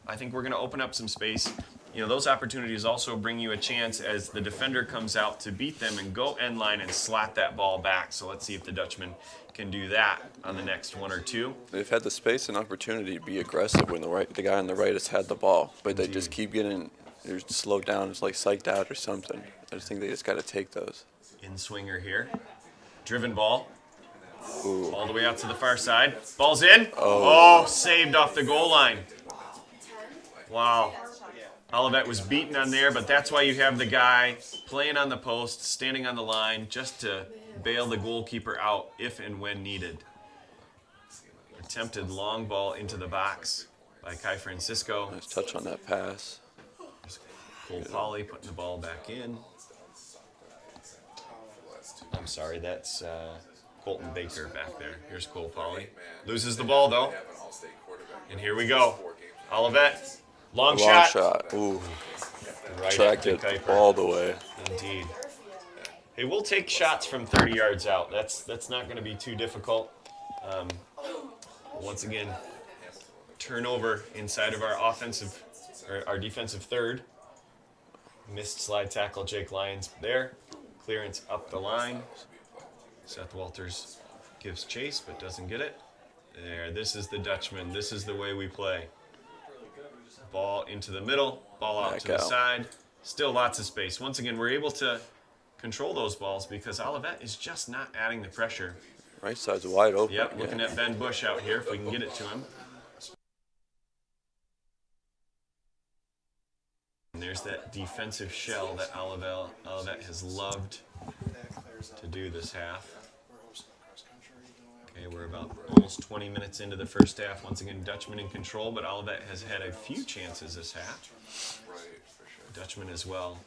I think we're going to open up some space. those opportunities also bring you a chance as the defender comes out to beat them and go end line and slap that ball back. So let's see if the Dutchman can do that on the next one or two. They've had the space and opportunity to be aggressive when the guy on the right has had the ball, but they just keep getting slowed down. It's like psyched out or something. I just think they just got to take those. In swinger here. Driven ball. Ooh. All the way out to the far side. Ball's in. Oh, saved off the goal line. Wow. Olivet was beaten on there, but that's why you have the guy playing on the post, standing on the line, just to bail the goalkeeper out if and when needed. Attempted long ball into the box by Kai Francisco. Nice touch on that pass. Cole Polly putting the ball back in. I'm sorry, that's Colton Baker back there. Here's Cole Polly. Loses the ball, though. And here we go. Olivet. Long shot. Ooh. Right tracked it all the way. Indeed. Hey, we'll take shots from 30 yards out. That's not going to be too difficult. Once again, turnover inside of our defensive third. Missed slide tackle, Jake Lyons there. Clearance up the line. Seth Walters gives chase but doesn't get it. There, this is the Dutchman. This is the way we play. Ball into the middle, ball out to the side. Still lots of space. Once again, we're able to control those balls because Olivet is just not adding the pressure. Right side's wide open. Yep, looking at Ben Bush out here if we can get it to him. And there's that defensive shell that Olivet has loved to do this half. Okay, we're about almost 20 minutes into the first half. Once again, Dutchman in control, but Olivet has had a few chances this half. Dutchman as well.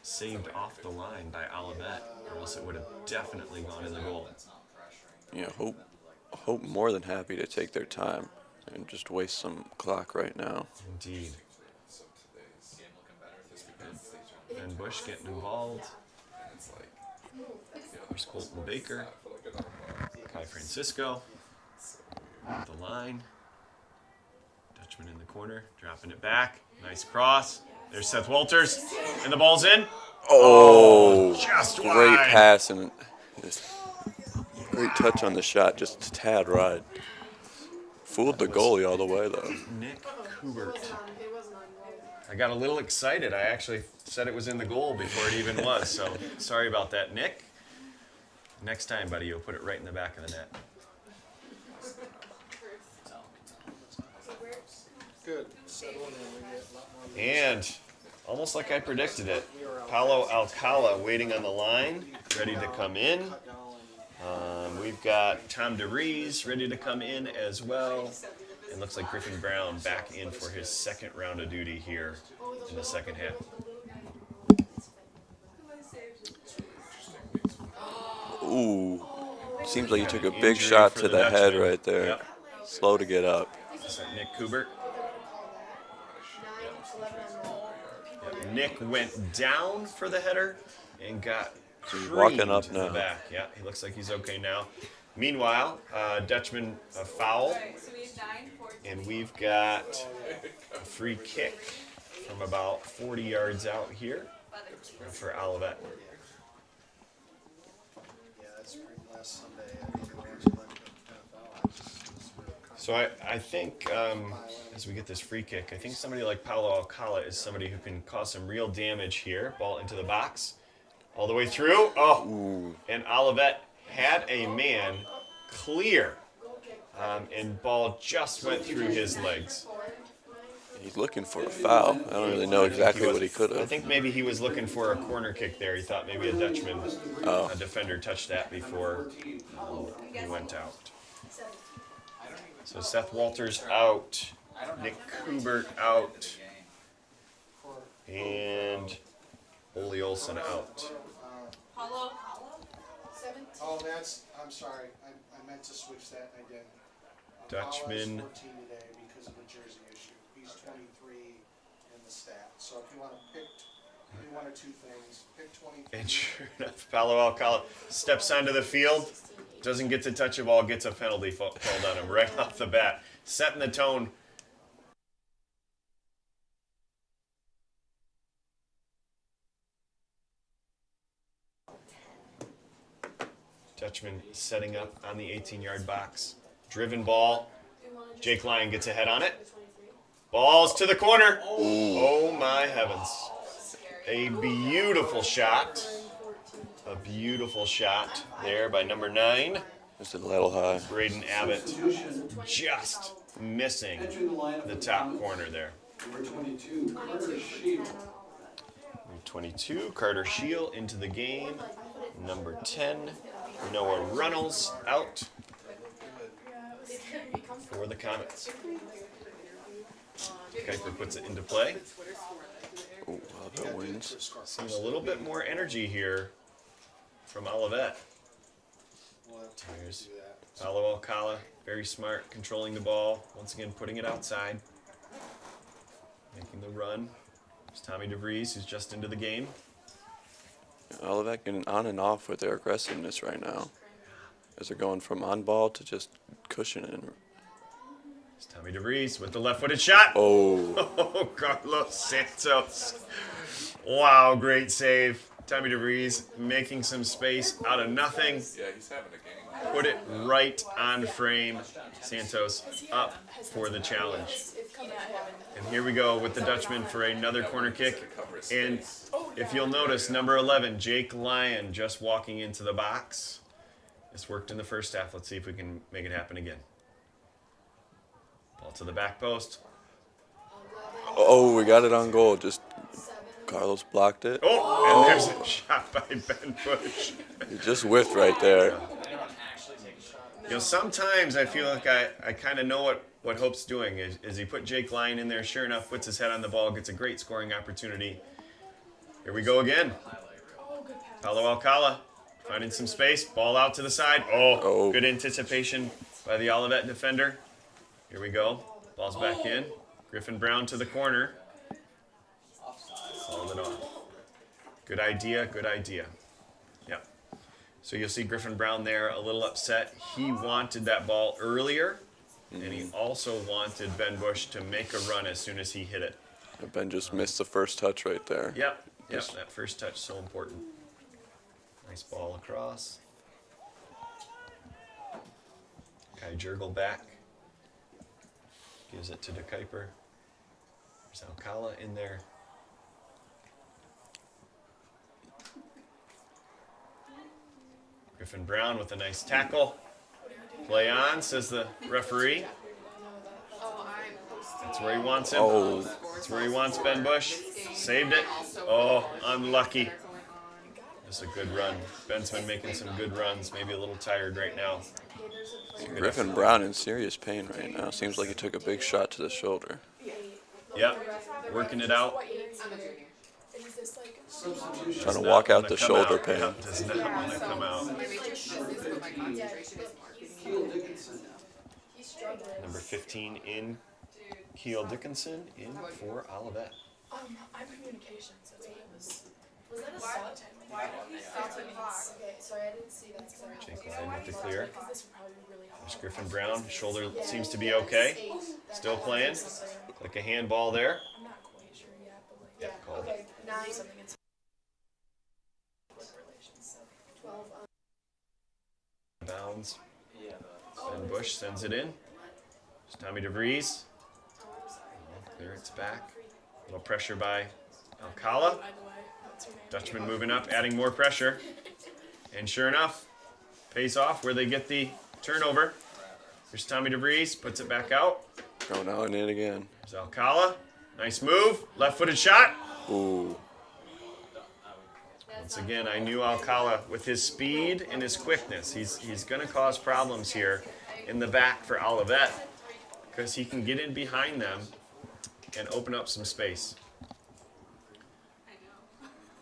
Saved off the line by Olivet, or else it would have definitely gone in the goal. Yeah, Hope more than happy to take their time and just waste some clock right now. Indeed. Ben Bush getting involved. There's Colton Baker. Kai Francisco. At the line. Dutchman in the corner, dropping it back. Nice cross. There's Seth Walters, and the ball's in. Oh, just great wide. pass and just great touch on the shot, just a tad wide. Fooled the goalie all the way though. Nick Kubert. I got a little excited. I actually said it was in the goal before it even was, so sorry about that, Nick. Next time, buddy, you'll put it right in the back of the net. Good. And almost like I predicted it, Paulo Alcala waiting on the line, ready to come in. We've got Tom DeRees ready to come in as well. It looks like Griffin Brown back in for his second round of duty here in the second half. Ooh, seems like he took a big shot to the head right there. Yep. Slow to get up. Is that Nick Kubert? Yep. Nick went down for the header and got walking up to now. the back. Yeah, he looks like he's okay now. Meanwhile, Dutchman a foul, and we've got a free kick from about 40 yards out here for Olivet. So I think as we get this free kick, I think somebody like Paulo Alcala is somebody who can cause some real damage here. Ball into the box, all the way through. Oh, ooh. And Olivet had a man clear, and ball just went through his legs. He's looking for a foul. I don't really know exactly what he could have. I think maybe he was looking for a corner kick there. He thought maybe a Dutchman, a defender, touched that before he went out. So Seth Walters out, Nick Kubert out, and Ole Olsen out. Oh, I'm sorry. I meant to switch that and I didn't. Dutchman. 14 today because of the jersey issue. He's 23 in the stat. So if you want to pick one or two things, pick 23. And sure enough, Paulo Alcala steps onto the field, doesn't get to touch the ball, gets a penalty called on him right off the bat, setting the tone Dutchman setting up on the 18-yard box. Driven ball. Jake Lyon gets ahead on it. Ball's to the corner. Oh my heavens. A beautiful shot. A beautiful shot there by number 9. Just a little high. Braden Abbott just missing the top corner there. Number 22, Carter Shield. 22, Carter Shield into the game. Number 10, Noah Runnels out for the Comets. Kuiper puts it into play. Oh, Olivet wins. Seeing a little bit more energy here from Olivet. Here's Paolo Alcala, very smart, controlling the ball. Once again, putting it outside. Making the run. There's Tommy DeVries, who's just into the game. Olivet getting on and off with their aggressiveness right now, as they're going from on ball to just cushioning. There's Tommy DeVries with the left-footed shot. Oh, Carlos Santos. Wow, great save. Tommy DeVries making some space out of nothing. Yeah, he's having a game. Put it right on frame. Santos up for the challenge. And here we go with the Dutchman for another corner kick. And if you'll notice, number 11, Jake Lyon, just walking into the box. This worked in the first half. Let's see if we can make it happen again. Ball to the back post. Oh, we got it on goal. Just Carlos blocked it. Oh, and there's a shot by Ben Bush. He just whiffed right there. You know, sometimes I feel like I kind of know what Hope's doing. Is he put Jake Lyon in there, sure enough, puts his head on the ball, gets a great scoring opportunity. Here we go again. Paolo Alcala finding some space, ball out to the side. Oh, good anticipation by the Olivet defender. Here we go. Ball's back in. Griffin Brown to the corner. Fouled it off. Good idea, good idea. Yep. So you'll see Griffin Brown there a little upset. He wanted that ball earlier, and he also wanted Ben Bush to make a run as soon as he hit it. Ben just missed the first touch right there. Yep, that first touch so important. Nice ball across. Kai Jurgel back. Gives it to DeKuyper. There's Alcala in there. Griffin Brown with a nice tackle. Play on, says the referee. That's where he wants him. That's where he wants Ben Bush. Saved it. Oh, unlucky. That's a good run. Ben's been making some good runs. Maybe a little tired right now. Griffin Brown in serious pain right now. Seems like he took a big shot to the shoulder. Yep, working it out. Trying to walk out the shoulder pain. Does not want to come out. Number 15 in, Keel Dickinson in for Olivet. I'm communications. That's what it was. Was that a sub? Okay, sorry, I didn't see that. Sorry. Jake Lyon with the clear. There's Griffin Brown. Shoulder seems to be okay. Still playing. Like a handball there. I'm not quite sure yet, but like, Yep, called it. 9 something. It's 12. Bounds. Ben Bush sends it in. There's Tommy DeVries. Clearance back. A little pressure by Alcala. Dutchman moving up, adding more pressure. And sure enough, pays off where they get the turnover. Here's Tommy DeVries, puts it back out. Going out and in again. There's Alcala. Nice move. Left-footed shot. Ooh. Once again, I knew Alcala with his speed and his quickness. He's going to cause problems here in the back for Olivet because he can get in behind them and open up some space.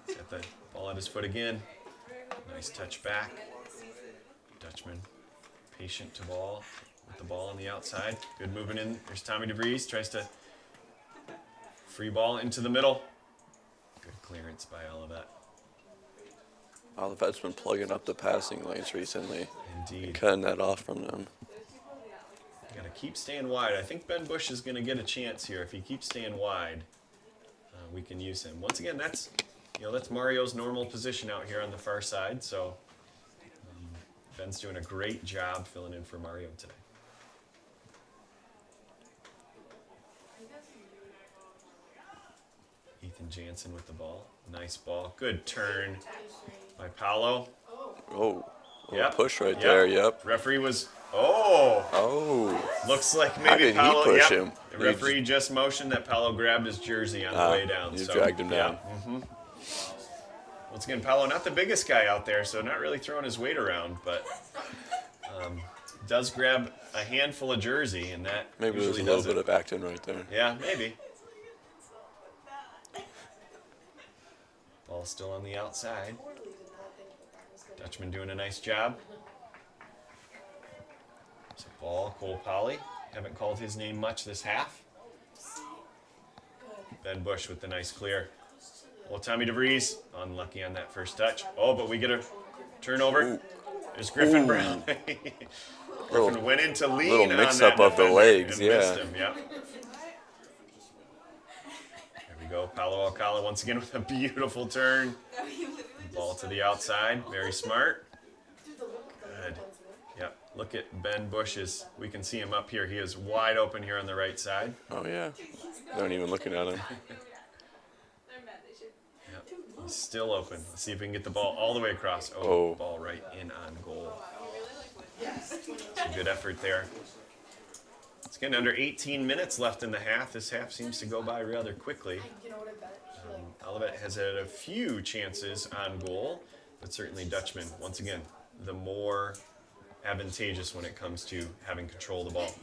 Got the ball at his foot again. Nice touch back. Dutchman patient to ball with the ball on the outside. Good moving in. There's Tommy DeVries. Tries to free ball into the middle. Good clearance by Olivet. Olivet's been plugging up the passing lanes recently. Indeed. And cutting that off from them. Got to keep staying wide. I think Ben Bush is going to get a chance here. If he keeps staying wide, we can use him. Once again, that's Mario's normal position out here on the far side. So Ben's doing a great job filling in for Mario today. Ethan Jansen with the ball. Nice ball. Good turn by Paolo. Oh, Yep. push right there. Yep. Referee was. Oh. Oh. Looks like How maybe did he Paolo. push Yep. him? The referee just motioned that Paolo grabbed his jersey on the way down. You so, dragged him down. Yeah. Once again, Paolo, not the biggest guy out there, so not really throwing his weight around, but does grab a handful of jersey, and that Maybe there's usually a little does bit it. of acting right there. Yeah, maybe. Ball still on the outside. Dutchman doing a nice job. It's a ball, Cole Polly. Haven't called his name much this half. Ben Bush with the nice clear. Well, Tommy DeVries, unlucky on that first touch. Oh, but we get a turnover. Ooh. There's Griffin Ooh. Brown. Griffin went in to lean little on mix-up that of the defender legs, and missed yeah. him, yeah. There we go. Paolo Alcala once again with a beautiful turn. Ball to the outside. Very smart. Good. Yep. Look at Ben Bush's. We can see him up here. He is wide open here on the right side. Oh, yeah. They aren't even looking at him. Yep. He's still open. Let's see if we can get the ball all the way across. Oh. Ball right in on goal. It's a good effort there. It's getting under 18 minutes left in the half. This half seems to go by rather quickly. Olivet has had a few chances on goal, but certainly Dutchman, once again, the more advantageous when it comes to having control of the ball.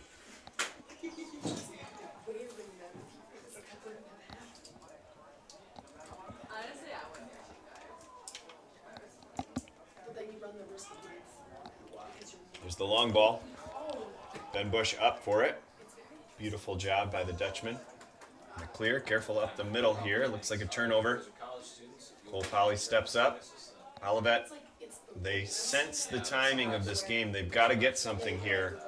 There's the long ball. Ben Bush up for it. Beautiful job by the Dutchman. And a clear, careful up the middle here. Looks like a turnover. Cole Polly steps up. Olivet, they sense the timing of this game. They've got to get something here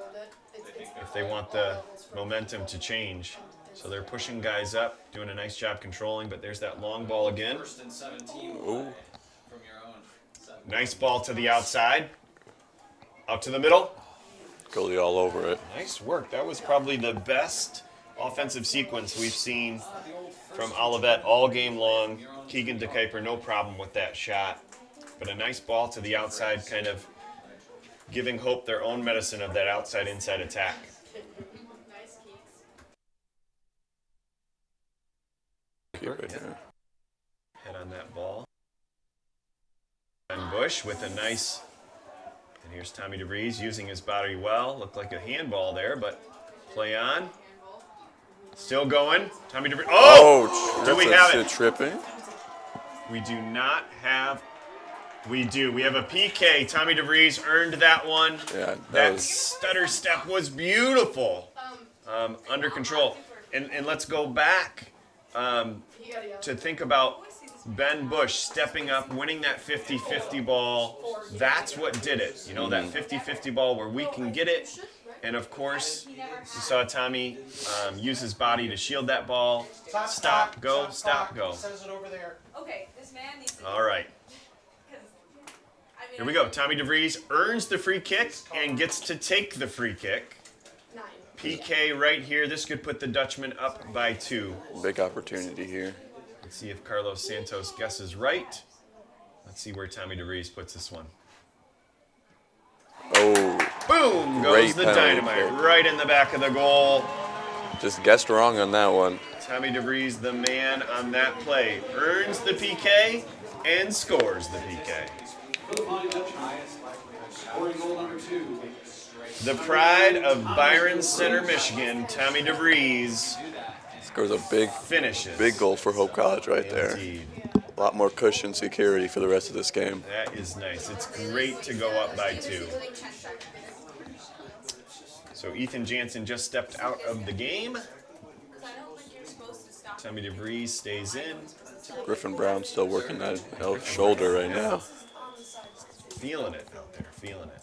if they want the momentum to change. So they're pushing guys up, doing a nice job controlling, but there's that long ball again. Ooh. Nice ball to the outside. Out to the middle. Goalie all over it. Nice work. That was probably the best offensive sequence we've seen from Olivet all game long. Keegan DeKuyper, no problem with that shot. But a nice ball to the outside, kind of giving Hope their own medicine of that outside-inside attack. Keep it there. Head on that ball. And Bush with a nice... And here's Tommy DeVries using his body well. Looked like a handball there, but play on. Still going. Tommy DeVries. Oh! Do we have it? Tripping. We do not have. We do. We have a PK. Tommy DeVries earned that one. Yeah, that stutter step was beautiful. Under control. And let's go back to think about Ben Bush stepping up, winning that 50-50 ball. That's what did it. You know, that 50-50 ball where we can get it. And of course, you saw Tommy use his body to shield that ball. Stop, go, stop, go. Okay, this man needs to. All right. Here we go. Tommy DeVries earns the free kick and gets to take the free kick. PK right here. This could put the Dutchman up by 2. Big opportunity here. Let's see if Carlos Santos guesses right. Let's see where Tommy DeVries puts this one. Oh. Boom goes the dynamite right in the back of the goal. Just guessed wrong on that one. Tommy DeVries, the man on that play, earns the PK and scores the PK. The pride of Byron Center, Michigan, Tommy DeVries scores a big goal for Hope College right there. Indeed. A lot more cushion security for the rest of this game. That is nice. It's great to go up by 2. So Ethan Jansen just stepped out of the game. Tommy DeVries stays in. Griffin Brown still working that shoulder right now. Feeling it out there, feeling it.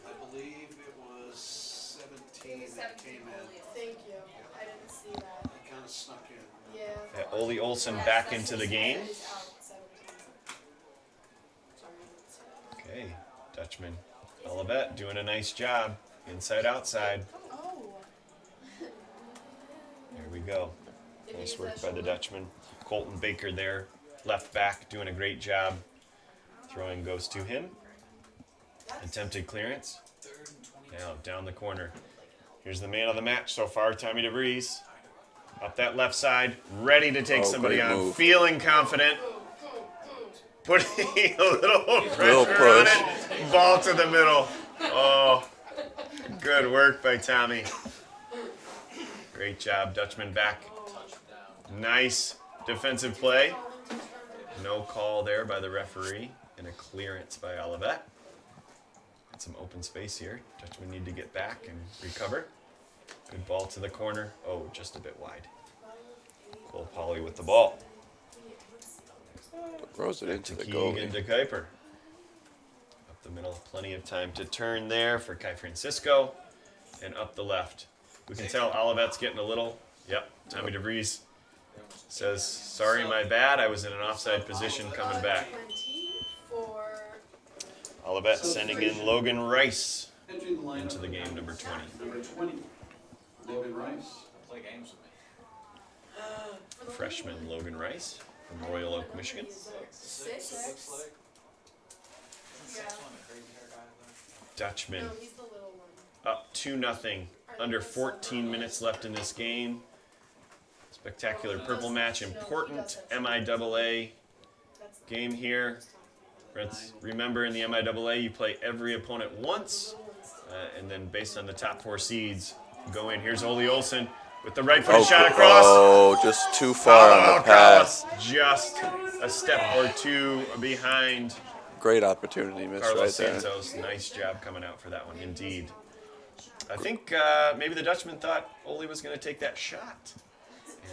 I believe it was 17 that came in. Thank you. I didn't see that. It kind of snuck in. Yeah. Ole Olsen back into the game. Dutchman, Olivet doing a nice job. Inside, outside. There we go. Nice work by the Dutchman. Colton Baker there, left back, doing a great job. Throwing goes to him. Attempted clearance. Now down the corner. Here's the man of the match so far, Tommy DeVries. Up that left side, ready to take somebody on, move. feeling confident. Putting a little pressure on it. Ball to the middle. Oh, good work by Tommy. Great job, Dutchman back. Nice defensive play. No call there by the referee, and a clearance by Olivet. Got some open space here. Dutchman need to get back and recover. Good ball to the corner. Oh, just a bit wide. Cole Pauly with the ball. Throws it into the goal. goalie. Into Kuiper. Up the middle, plenty of time to turn there for Kai Francisco. And up the left. We can tell Olivet's getting a little. Yep, Tommy DeVries says, sorry, my bad. I was in an offside position coming back. Olivet sending in Logan Rice into the game, number 20. Number 20, Logan Rice. Play games with me. Freshman Logan Rice from Royal Oak, Michigan. Dutchman up 2-0. Under 14 minutes left in this game. Spectacular purple match. Important MIAA game here. Remember, in the MIAA, you play every opponent once, and then based on the top 4 seeds, go in. Here's Ole Olsen with the right-footed shot across. Oh, just too far on the pass. Just a step or two behind. Great opportunity missed Carlos right there. Santos, nice job coming out for that one, indeed. I think maybe the Dutchman thought Ole was going to take that shot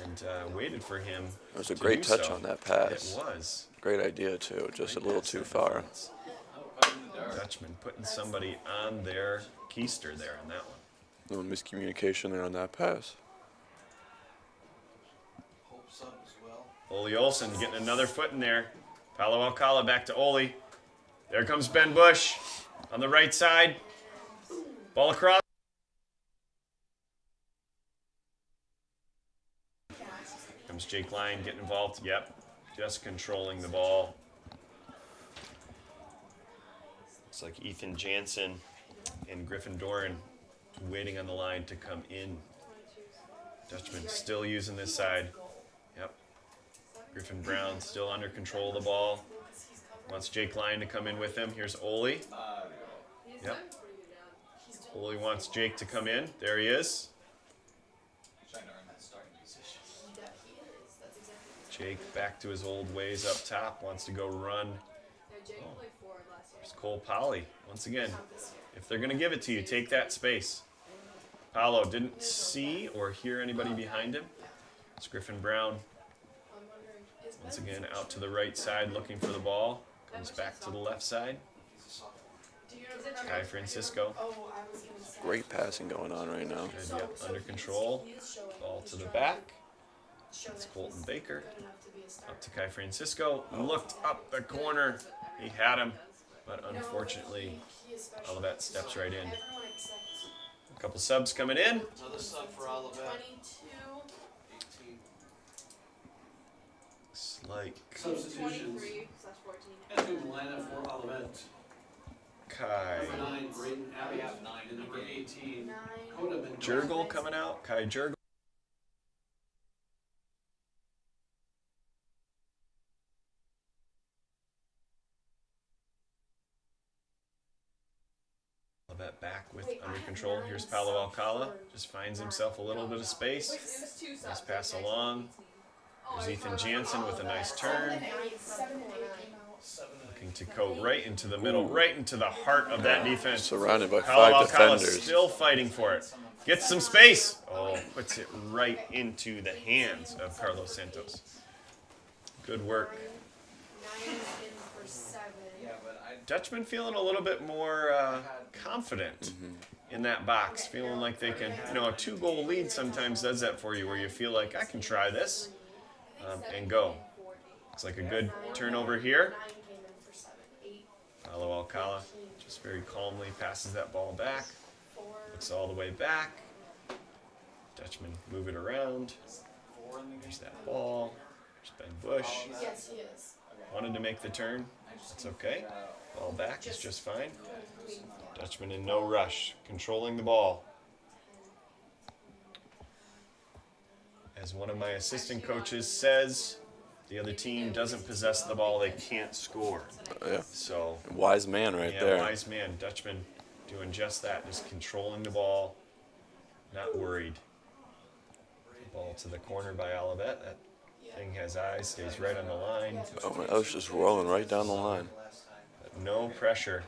and waited for him. It was a great touch on that pass. It was. Great idea, too. Just a little too far. Dutchman putting somebody on their keister there on that one. No miscommunication there on that pass. Ole Olsen getting another foot in there. Paulo Alcala back to Ole. There comes Ben Bush on the right side. Ball across. Comes Jake Lyon getting involved. Yep. Just controlling the ball. Looks like Ethan Jansen and Griffin Doran waiting on the line to come in. Dutchman still using this side. Yep. Griffin Brown still under control of the ball. Wants Jake Lyon to come in with him. Here's Ole. Yep. Ole wants Jake to come in. There he is. Jake back to his old ways up top. Wants to go run. Oh. There's Cole Pauly. Once again, if they're going to give it to you, take that space. Paulo didn't see or hear anybody behind him. It's Griffin Brown. Once again, out to the right side looking for the ball. Comes back to the left side. Kai Francisco. Great passing going on right now. Good, yep, under control. Ball to the back. It's Colton Baker. Up to Kai Francisco. Looked up the corner. He had him, but unfortunately, Olivet steps right in. A couple subs coming in. Another sub for Olivet. Looks like Substitutions. Entering the lineup for Olivet. Kai Number 9, Braden Abbott. And number 18, Coda Mendoza. Jurgel coming out. Kai Jurgel. Back with under control. Here's Paulo Alcala. Just finds himself a little bit of space. Nice pass along. There's Ethan Jansen with a nice turn. Looking to go right into the middle, right into the heart of that defense. Surrounded by Paulo 5 Alcala defenders. still fighting for it. Gets some space. Oh, puts it right into the hands of Carlos Santos. Good work. Dutchman feeling a little bit more confident in that box, feeling like they can, you know, a 2-goal lead sometimes does that for you, where you feel like I can try this and go. Looks like a good turnover here. Paulo Alcala Just very calmly passes that ball back. Looks all the way back. Dutchman move it around. There's that ball. There's Ben Bush. Yes, he is. Wanted to make the turn. That's okay. Ball back is just fine. Dutchman in no rush, controlling the ball. As one of my assistant coaches says, the other team doesn't possess the ball, they can't score. Yeah. So wise man right there. Wise man. Dutchman doing just that, just controlling the ball, not worried. Ball to the corner by Olivet. That thing has eyes, stays right on the line. Oh man, that was just rolling right down the line. But no pressure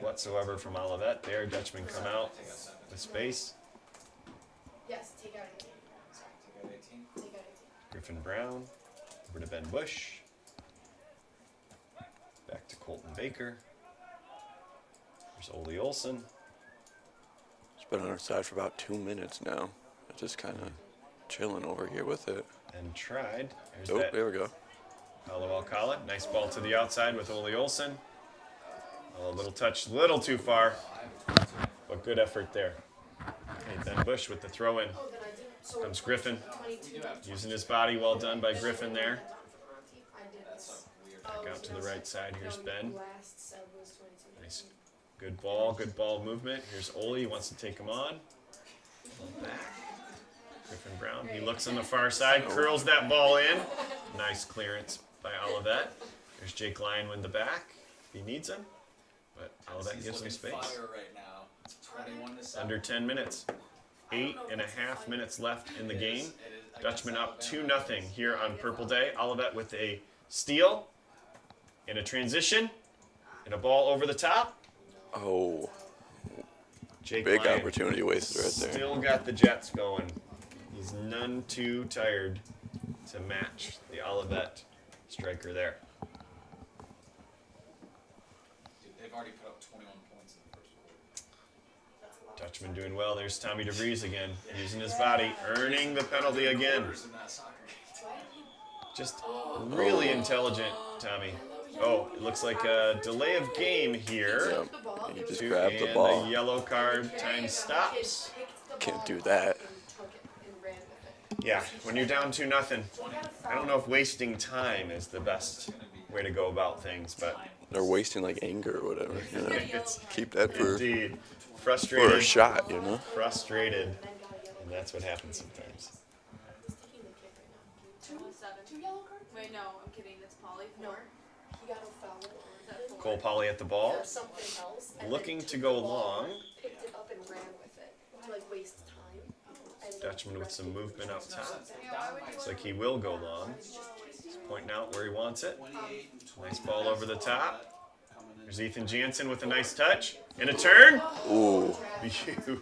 whatsoever from Olivet there. Dutchman come out with space. Yes, take out 18. Sorry, take out 18. Griffin Brown over to Ben Bush. Back to Colton Baker. There's Ole Olson. It's been on our side for about 2 minutes now. It's just kind of chilling over here with it. And tried. Oh, there we go. Alcala. Nice ball to the outside with Ole Olson. A little touch, little too far. But good effort there. Hey, Ben Bush with the throw in. Comes Griffin. Using his body, well done by Griffin there. Back out to the right side. Here's Ben. Nice. Good ball movement. Here's Ole. He wants to take him on. Back. Griffin Brown. He looks on the far side, curls that ball in. Nice clearance by Olivet. There's Jake Lyon in the back if he needs him. But Olivet gives him space. Under 10 minutes. 8.5 minutes left in the game. Dutchman up 2-0 here on Purple Day. Olivet with a steal and a transition and a ball over the top. Oh, Jake big Lyon opportunity wasted right there. Still got the Jets going. He's none too tired to match the Olivet striker there. They've already put up 21 points in the first quarter. Dutchman doing well. There's Tommy DeVries again, using his body, earning the penalty again. Just really intelligent, Tommy. Oh, it looks like a delay of game here. Yep. You just grabbed the ball. And the yellow card, time stops. Can't do that. Yeah, when you're down 2-0, I don't know if wasting time is the best way to go about things, but they're wasting like anger or whatever. You know? Keep that for indeed frustrated for a shot, you know. Frustrated, and that's what happens sometimes. Two yellow cards? Wait, no, I'm kidding. That's Polly. No, he got a foul. Cole Polly at the ball, Something else. looking to go long. Picked it up and ran with it to like waste time. Dutchman with some movement up top. Looks like he will go long. He's pointing out where he wants it. Nice ball over the top. There's Ethan Jansen with a nice touch. And a turn. Ooh.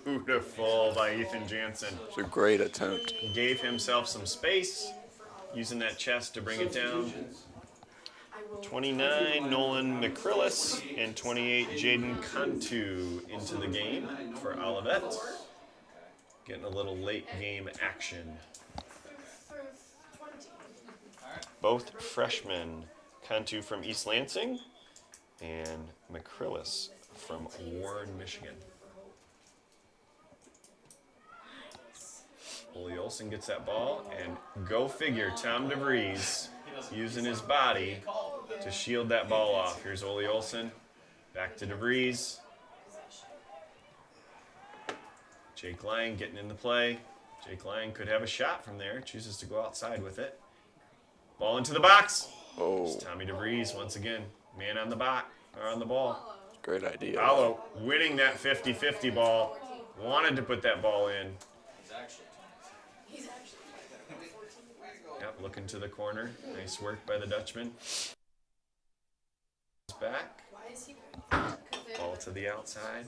Beautiful by Ethan Jansen. It's a great attempt. He gave himself some space, using that chest to bring it down. 29, Nolan McCrillis, and 28, Jaden Cantu into the game for Olivet. Getting a little late game action. Both freshmen, Cantu from East Lansing and McCrillis from Warren, Michigan. Ole Olson gets that ball, and go figure, Tom DeVries using his body to shield that ball off. Here's Ole Olson, back to DeVries. Jake Lyon getting in the play. Jake Lyon could have a shot from there, chooses to go outside with it. Ball into the box. Oh. It's Tommy DeVries once again, man on the box, or on the ball. Great idea. Paolo winning that 50-50 ball, wanted to put that ball in. Yep, looking to the corner. Nice work by the Dutchman. Back. Ball to the outside.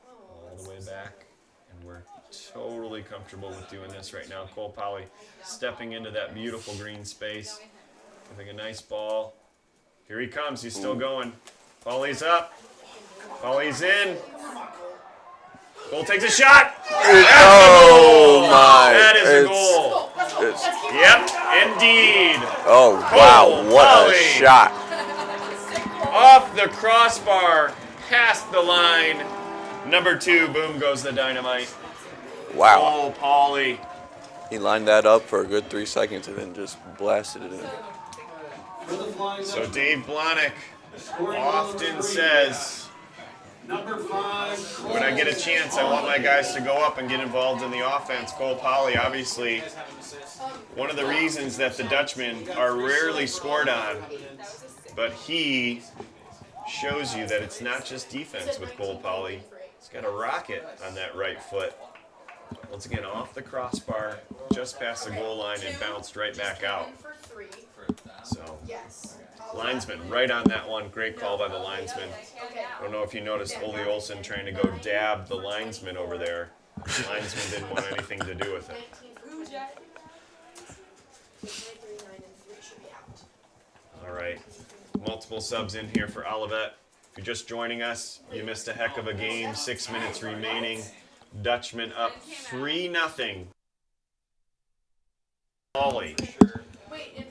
All the way back. And we're totally comfortable with doing this right now. Cole Polly stepping into that beautiful green space. Giving a nice ball. Here he comes. He's still going. Polly's up. Polly's in. Cole takes a shot. Oh my! That is a goal. Yep, indeed. Oh Cole wow! What Polly. a shot! Off the crossbar, past the line. Number 2, boom goes the dynamite. Wow. Oh, Pauly. He lined that up for a good 3 seconds and then just blasted it in. So Dave Blahnik often says, when I get a chance, I want my guys to go up and get involved in the offense. Cole Pauly, obviously, one of the reasons that the Dutchmen are rarely scored on, but he shows you that it's not just defense with Cole Pauly. He's got a rocket on that right foot. Once again, off the crossbar, just past the goal line and bounced right back out. So, linesman right on that one. Great call by the linesman. I don't know if you noticed Ole Olsen trying to go dab the linesman over there. The linesman didn't want anything to do with it. All right, multiple subs in here for Olivet. If you're just joining us, you missed a heck of a game. 6 minutes remaining. Dutchmen up 3-0. Pauly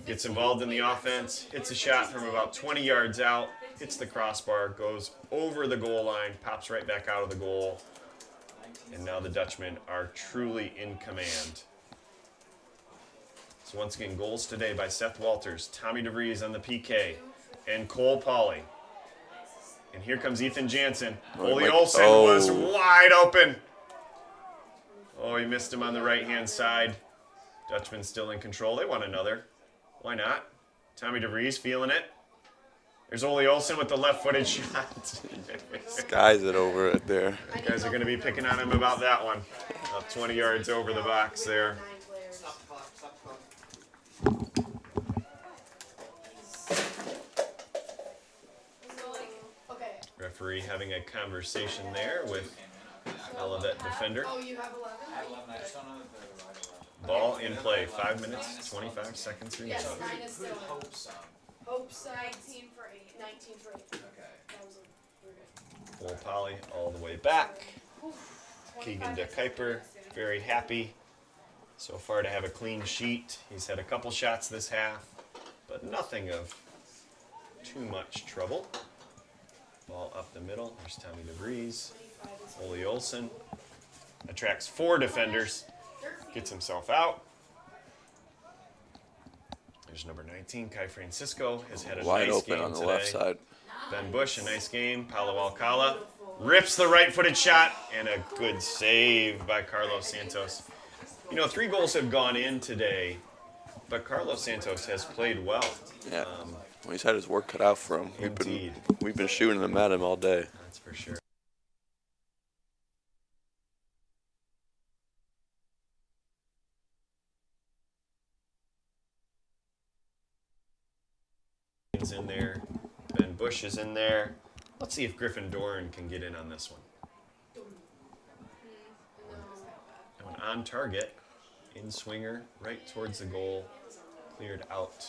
gets involved in the offense, hits a shot from about 20 yards out, hits the crossbar, goes over the goal line, pops right back out of the goal. And now the Dutchmen are truly in command. So once again, goals today by Seth Walters, Tommy DeVries on the PK, and Cole Pauly. And here comes Ethan Jansen. Ole Olsen was wide open. Oh, he missed him on the right-hand side. Dutchman still in control. They want another. Why not? Tommy DeVries feeling it. There's Ole Olsen with the left-footed shot. Skies it over it there. You guys are going to be picking on him about that one. About 20 yards over the box there. Referee having a conversation there with Olivet defender. Oh, you have 11? I have 11. I just don't know if they're the right or Ball in play. 5 minutes, 25 seconds remaining. Yes, mine is still. Hope's 19 for 8. 19 for 8. Okay. That was we're good. Cole Pauly all the way back. Keegan de Kuiper very happy so far to have a clean sheet. He's had a couple shots this half, but nothing of too much trouble. Ball up the middle. There's Tommy DeVries. Ole Olsen attracts 4 defenders. Gets himself out. There's number 19, Kai Francisco, has had a wide nice open game on the today. left side. Ben Bush, a nice game. Paulo Alcala rips the right-footed shot, and a good save by Carlos Santos. You know, 3 goals have gone in today, but Carlos Santos has played well. Yeah, well, he's had his work cut out for him. We've been shooting them at him all day. That's for sure. In there, Ben Bush is in there. Let's see if Griffin Dorn can get in on this one. That one on target, in swinger, right towards the goal, cleared out.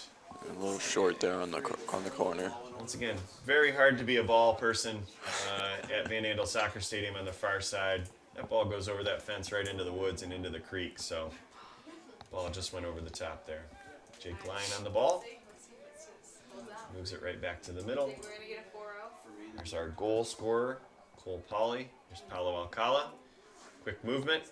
A little short there on the corner. Once again, very hard to be a ball person at Van Andel Soccer Stadium on the far side. That ball goes over that fence right into the woods and into the creek, so ball just went over the top there. Jake Lyon on the ball. Moves it right back to the middle. There's our goal scorer, Cole Pauly. There's Paulo Alcala. Quick movement.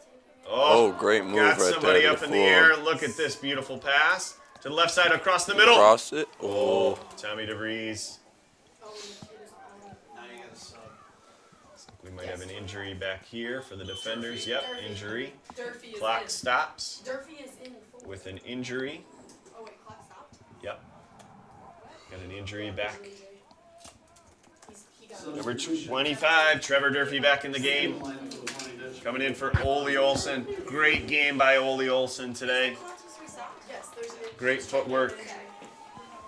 Oh, great move got right somebody there up in the air. Look at this beautiful pass. To the left side across the middle. Cross it. Oh, Tommy DeVries. We might have an injury back here for the defenders. Yep, injury. Clock stops with an injury. Yep. Got an injury back. Number 25, Trevor Durfee back in the game. Coming in for Ole Olsen. Great game by Ole Olsen today. Great footwork.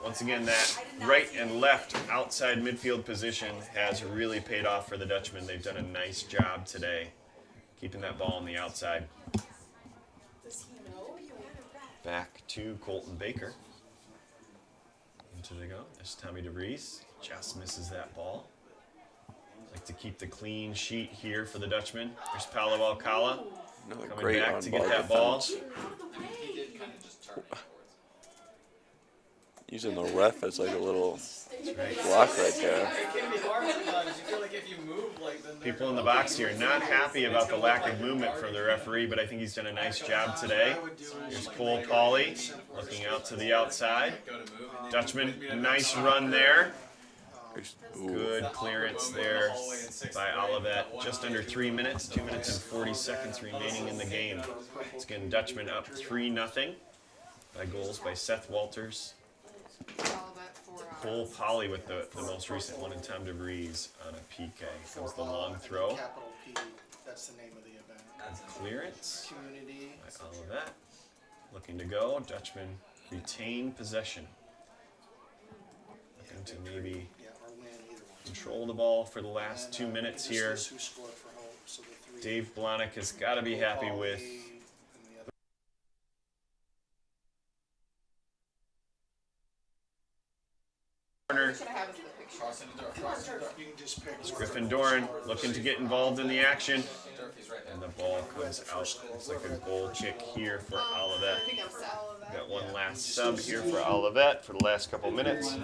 Once again, that right and left outside midfield position has really paid off for the Dutchmen. They've done a nice job today, keeping that ball on the outside. Back to Colton Baker. Into they go. There's Tommy DeVries. Just misses that ball. Like to keep the clean sheet here for the Dutchman. There's Paulo Alcala coming back to get that ball. using the ref as like a little block right there. People in the box here not happy about the lack of movement from the referee, but I think he's done a nice job today. Here's Cole Pauley looking out to the outside. Dutchman, nice run there. Good clearance there by Olivet. Just under 3 minutes, 2 minutes and 40 seconds remaining in the game. It's again Dutchman up 3-0 by goals by Seth Walters. Cole Pauley with the most recent one, and Tom DeVries on a PK. Comes the long throw. Capital P, that's the name of the event. Clearance by Olivet. Looking to go. Dutchman retain possession. Looking to maybe control the ball for the last 2 minutes here. Dave Blahnik has got to be happy with corner. It's Griffin Doran looking to get involved in the action. And the ball comes out. Looks like a goal kick here for Olivet. Got one last sub here for Olivet for the last couple minutes.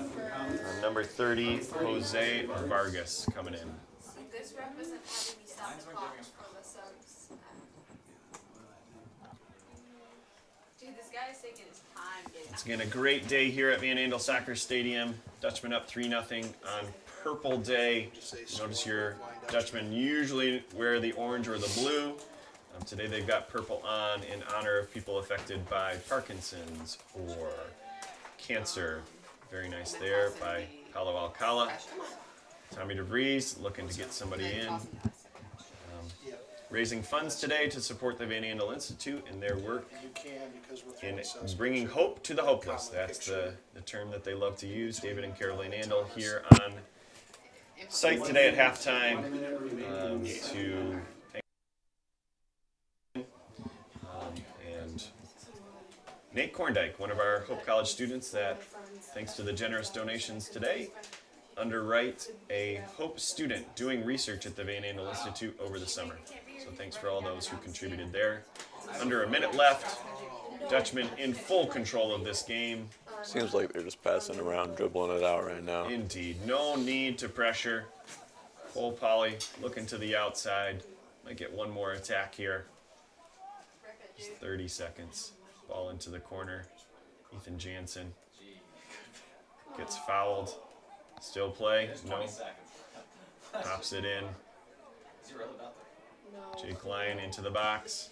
Number 30, Jose Vargas coming in. This rep isn't having me stop the clock for the subs. Dude, this guy is taking his time getting It's again a great day here at Van Andel Soccer Stadium. Dutchman up 3-0 on Purple Day. Notice your Dutchmen usually wear the orange or the blue. Today they've got purple on in honor of people affected by Parkinson's or cancer. Very nice there by Paulo Alcala. Tommy DeVries looking to get somebody in. Raising funds today to support the Van Andel Institute and their work in bringing hope to the hopeless. That's the term that they love to use. David and Carol Van Andel here on site today at halftime to and Nate Korndike, one of our Hope College students that, thanks to the generous donations today, underwrite a Hope student doing research at the Van Andel Institute over the summer. So thanks for all those who contributed there. Under a minute left, Dutchman in full control of this game. Seems like they're just passing around, dribbling it out right now. Indeed. No need to pressure. Cole Pauley looking to the outside. Might get one more attack here. Just 30 seconds. Ball into the corner. Ethan Jansen gets fouled. Still play? No. Pops it in. Jake Lyon into the box.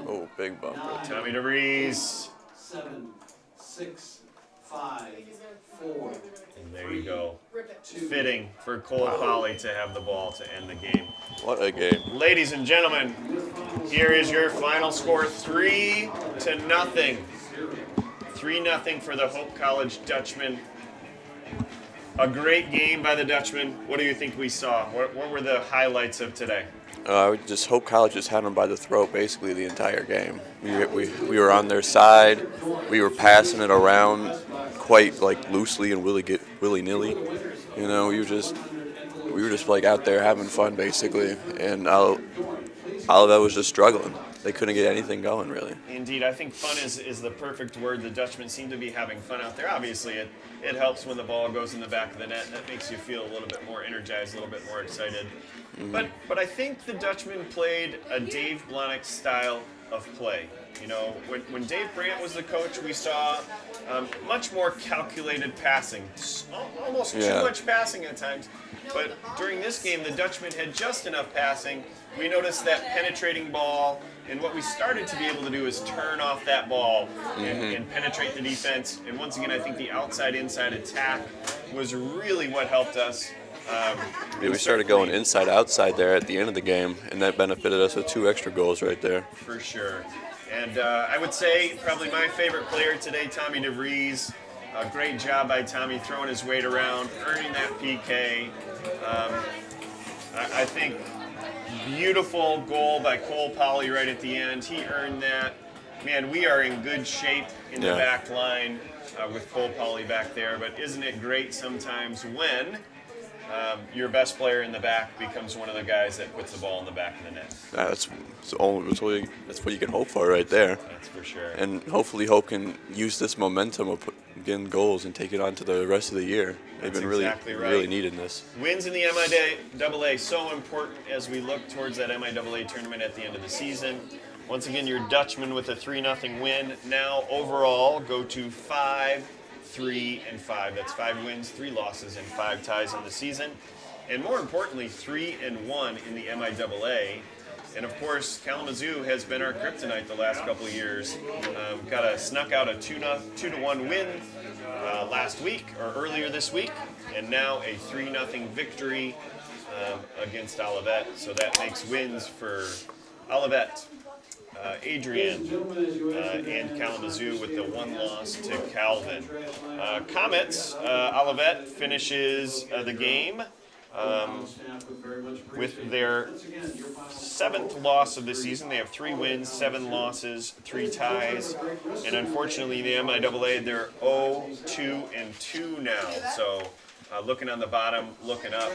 Oh, big bumper. Tommy DeVries. 7, 6, 5, 4. And there you go. Fitting for Cole Pauley to have the ball to end the game. What a game. Ladies and gentlemen, here is your final score, 3-0. 3-0 for the Hope College Dutchmen. A great game by the Dutchmen. What do you think we saw? What were the highlights of today? Just Hope College just had them by the throat basically the entire game. We were on their side. We were passing it around quite like loosely and willy-nilly. You know, we were just like out there having fun basically, and Olivet was just struggling. They couldn't get anything going really. Indeed, I think fun is the perfect word. The Dutchmen seem to be having fun out there. Obviously, it helps when the ball goes in the back of the net. That makes you feel a little bit more energized, a little bit more excited. Mm-hmm. But I think the Dutchmen played a Dave Blahnik style of play. You know, when Dave Brandt was the coach, we saw much more calculated passing, almost too much passing at times. But during this game, the Dutchmen had just enough passing. We noticed that penetrating ball, and what we started to be able to do is turn off that ball and penetrate the defense. And once again, I think the outside-inside attack was really what helped us. We started going inside-outside there at the end of the game, and that benefited us with 2 extra goals right there. For sure. And I would say probably my favorite player today, Tommy DeVries. A great job by Tommy throwing his weight around, earning that PK. I think beautiful goal by Cole Pauley right at the end. He earned that. Man, we are in good shape in the back line with Cole Pauley back there. But isn't it great sometimes when your best player in the back becomes one of the guys that puts the ball in the back of the net? That's what you can hope for right there. That's for sure. And hopefully Hope can use this momentum of getting goals and take it on to the rest of the year. They've been really, exactly right. really needing this. Wins in the MIAA so important as we look towards that MIAA tournament at the end of the season. Once again, your Dutchmen with a 3-0 win. Now overall go to 5, 3, and 5. That's 5 wins, 3 losses, and 5 ties on the season. And more importantly, 3 and 1 in the MIAA. And of course, Kalamazoo has been our kryptonite the last couple of years. Snuck out a 2-1 win last week, or earlier this week, and now a 3-0 victory against Olivet. So that makes wins for Olivet, Adrian, and Kalamazoo with the 1 loss to Calvin. Comets, Olivet finishes the game with their 7th loss of the season. They have 3 wins, 7 losses, 3 ties, and unfortunately in the MIAA they're 0-2-2 now. So looking on the bottom, looking up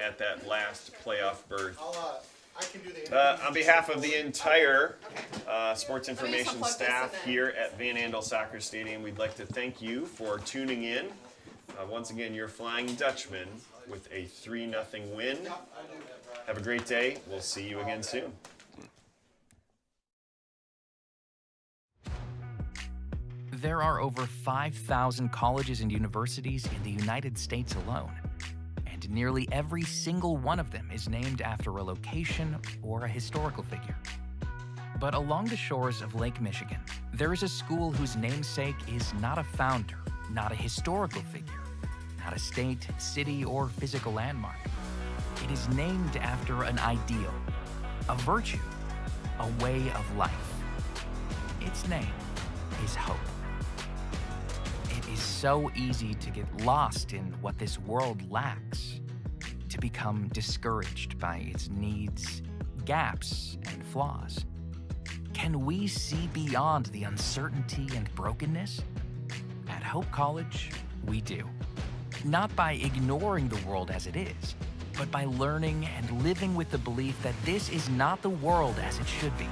at that last playoff berth. On behalf of the entire sports information staff here at Van Andel Soccer Stadium, we'd like to thank you for tuning in. Once again, your Flying Dutchman with a 3-0 win. Have a great day. We'll see you again soon. There are over 5,000 colleges and universities in the United States alone, and nearly every single one of them is named after a location or a historical figure. But along the shores of Lake Michigan, there is a school whose namesake is not a founder, not a historical figure, not a state, city, or physical landmark. It is named after an ideal, a virtue, a way of life. Its name is hope. It is so easy to get lost in what this world lacks, to become discouraged by its needs, gaps, and flaws. Can we see beyond the uncertainty and brokenness? At Hope College, we do. Not by ignoring the world as it is, but by learning and living with the belief that this is not the world as it should be,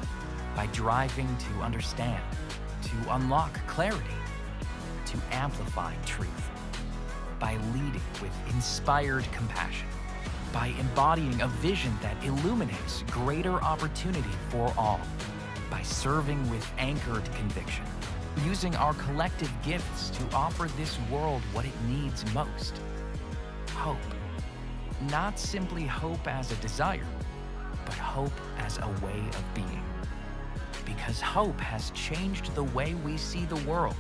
by driving to understand, to unlock clarity, to amplify truth, by leading with inspired compassion, by embodying a vision that illuminates greater opportunity for all, by serving with anchored conviction, using our collective gifts to offer this world what it needs most. Hope. Not simply hope as a desire, but hope as a way of being. Because hope has changed the way we see the world,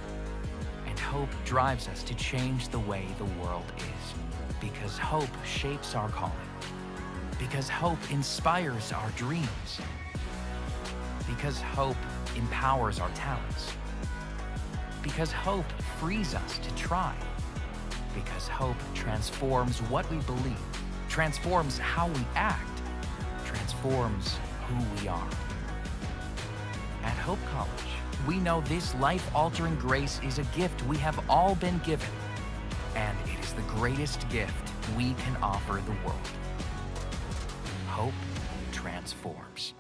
and hope drives us to change the way the world is. Because hope shapes our calling. Because hope inspires our dreams. Because hope empowers our talents. Because hope frees us to try. Because hope transforms what we believe, transforms how we act, transforms who we are. At Hope College, we know this life-altering grace is a gift we have all been given, and it is the greatest gift we can offer the world. Hope transforms.